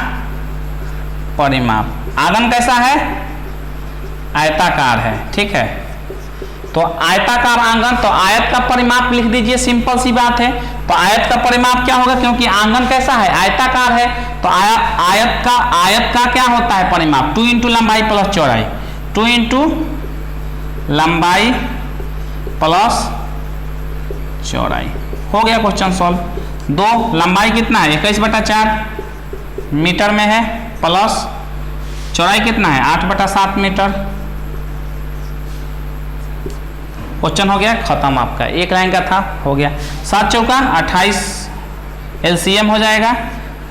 परिमाप, आंगन कैसा है आयताकार है। ठीक है, तो आयताकार आंगन, तो आयत का परिमाप लिख दीजिए, सिंपल सी बात है। तो आयत का परिमाप क्या होगा, क्योंकि आंगन कैसा है आयताकार है, तो आयत का क्या होता है परिमाप 2 × लंबाई प्लस चौड़ाई, 2 × लंबाई प्लस चौड़ाई। हो गया क्वेश्चन सॉल्व। 2 लंबाई कितना है 21/4 मीटर में है, प्लस चौड़ाई कितना है 8/7 मीटर। क्वेश्चन हो गया खत्म, आपका एक लाइन का था, हो गया। 7 चौका 28 एलसीएम हो जाएगा।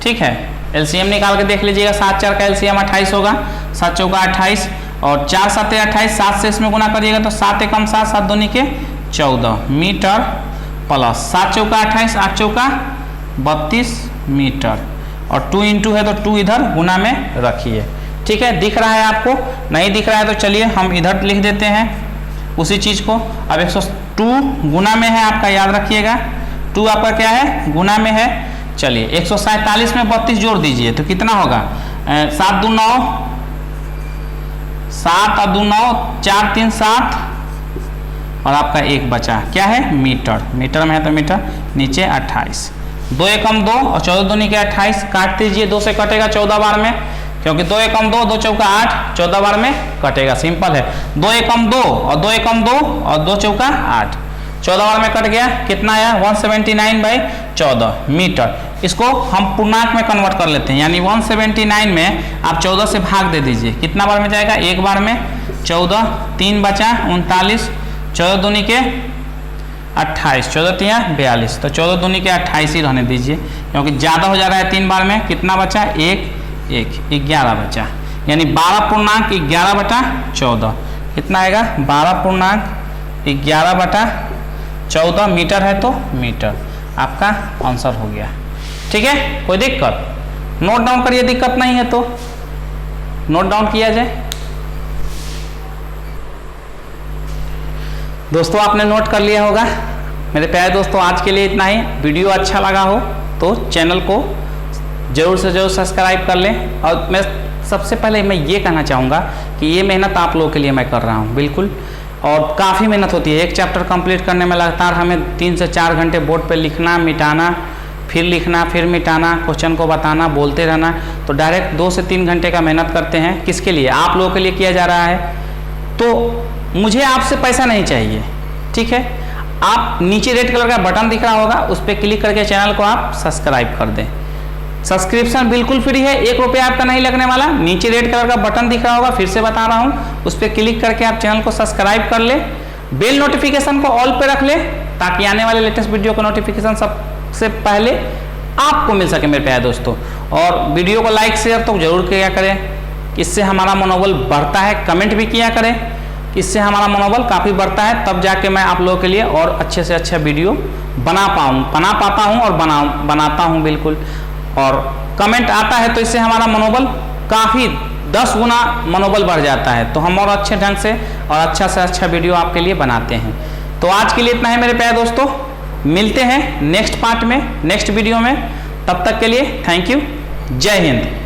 ठीक है, एलसीएम निकाल के देख लीजिएगा, 7 4 का एलसीएम 28 होगा, 7 चौका 28 और 4 7 28, 7 से इसमें गुना करिएगा तो 7 एकम 7 7 दूनी के 14 मीटर प्लस 7 चौका 28 8 चौका 32 मीटर और 2 × है तो 2 इधर गुना में रखिए। ठीक है, दिख रहा है आपको, नहीं दिख रहा है तो चलिए हम इधर लिख देते हैं उसी चीज़ को। अब 102 गुना में है आपका, याद रखिएगा 2 आपका क्या है गुना में है। चलिए 147 में 32 जोड़ दीजिए तो कितना होगा 7 2 9, 7 और 2 9, 4 3 7 और आपका 1 बचा, क्या है मीटर, मीटर में है तो मीटर, नीचे 28, 2 एकम 2 और 14 दूनी के 28, काट दीजिए, 2 से कटेगा 14 बार में, क्योंकि 2 एकम 2 2 चौका 8 14 बार में कटेगा, सिंपल है। 2 एकम 2 और 2 एकम 2 और 2 चौका 8 14 बार में कट गया, कितना आया 179/14 मीटर। इसको हम पूर्णांक में कन्वर्ट कर लेते हैं, यानी 179 में आप 14 से भाग दे दीजिए, कितना बार में जाएगा 1 बार में, 14 3 बचा 39, 14 दूनी के 28, 14 3 42, तो 14 दूनी के 28 ही रहने दीजिए, क्योंकि ज़्यादा हो जा रहा है 3 बार में। कितना बचा 1 1 11 बचा, यानी 12.11/14 कितना आएगा 12.11/14 मीटर है तो मीटर, आपका आंसर हो गया। ठीक है, कोई दिक्कत, नोट डाउन करिए, दिक्कत नहीं है तो नोट डाउन किया जाए। दोस्तों आपने नोट कर लिया होगा। मेरे प्यारे दोस्तों, आज के लिए इतना ही। वीडियो अच्छा लगा हो तो चैनल को जरूर से जरूर सब्सक्राइब कर लें। और मैं सबसे पहले मैं ये कहना चाहूँगा कि ये मेहनत आप लोगों के लिए मैं कर रहा हूँ, बिल्कुल, और काफ़ी मेहनत होती है। एक चैप्टर कंप्लीट करने में लगातार हमें 3 से 4 घंटे बोर्ड पे लिखना, मिटाना, फिर लिखना, फिर मिटाना, क्वेश्चन को बताना, बोलते रहना, तो डायरेक्ट 2 से 3 घंटे का मेहनत करते हैं। किसके लिए? आप लोगों के लिए किया जा रहा है। तो मुझे आपसे पैसा नहीं चाहिए, ठीक है। आप नीचे रेड कलर का बटन दिख रहा होगा, उस पर क्लिक करके चैनल को आप सब्सक्राइब कर दें। सब्सक्रिप्शन बिल्कुल फ्री है, 1 रुपया आपका नहीं लगने वाला। नीचे रेड कलर का बटन दिख रहा होगा, फिर से बता रहा हूँ, उस पर क्लिक करके आप चैनल को सब्सक्राइब कर ले। बेल नोटिफिकेशन को ऑल पे रख ले ताकि आने वाले लेटेस्ट वीडियो का नोटिफिकेशन सबसे पहले आपको मिल सके मेरे प्यारे दोस्तों। और वीडियो को लाइक शेयर तो जरूर किया करें, इससे हमारा मनोबल बढ़ता है। कमेंट भी किया करें, इससे हमारा मनोबल काफ़ी बढ़ता है, तब जाके मैं आप लोगों के लिए और अच्छे से अच्छा वीडियो बना पाता हूँ और बनाता हूँ बिल्कुल। और कमेंट आता है तो इससे हमारा मनोबल काफ़ी 10 गुना मनोबल बढ़ जाता है, तो हम और अच्छे ढंग से और अच्छा से अच्छा वीडियो आपके लिए बनाते हैं। तो आज के लिए इतना है मेरे प्यारे दोस्तों, मिलते हैं नेक्स्ट पार्ट में, नेक्स्ट वीडियो में। तब तक के लिए थैंक यू, जय हिंद।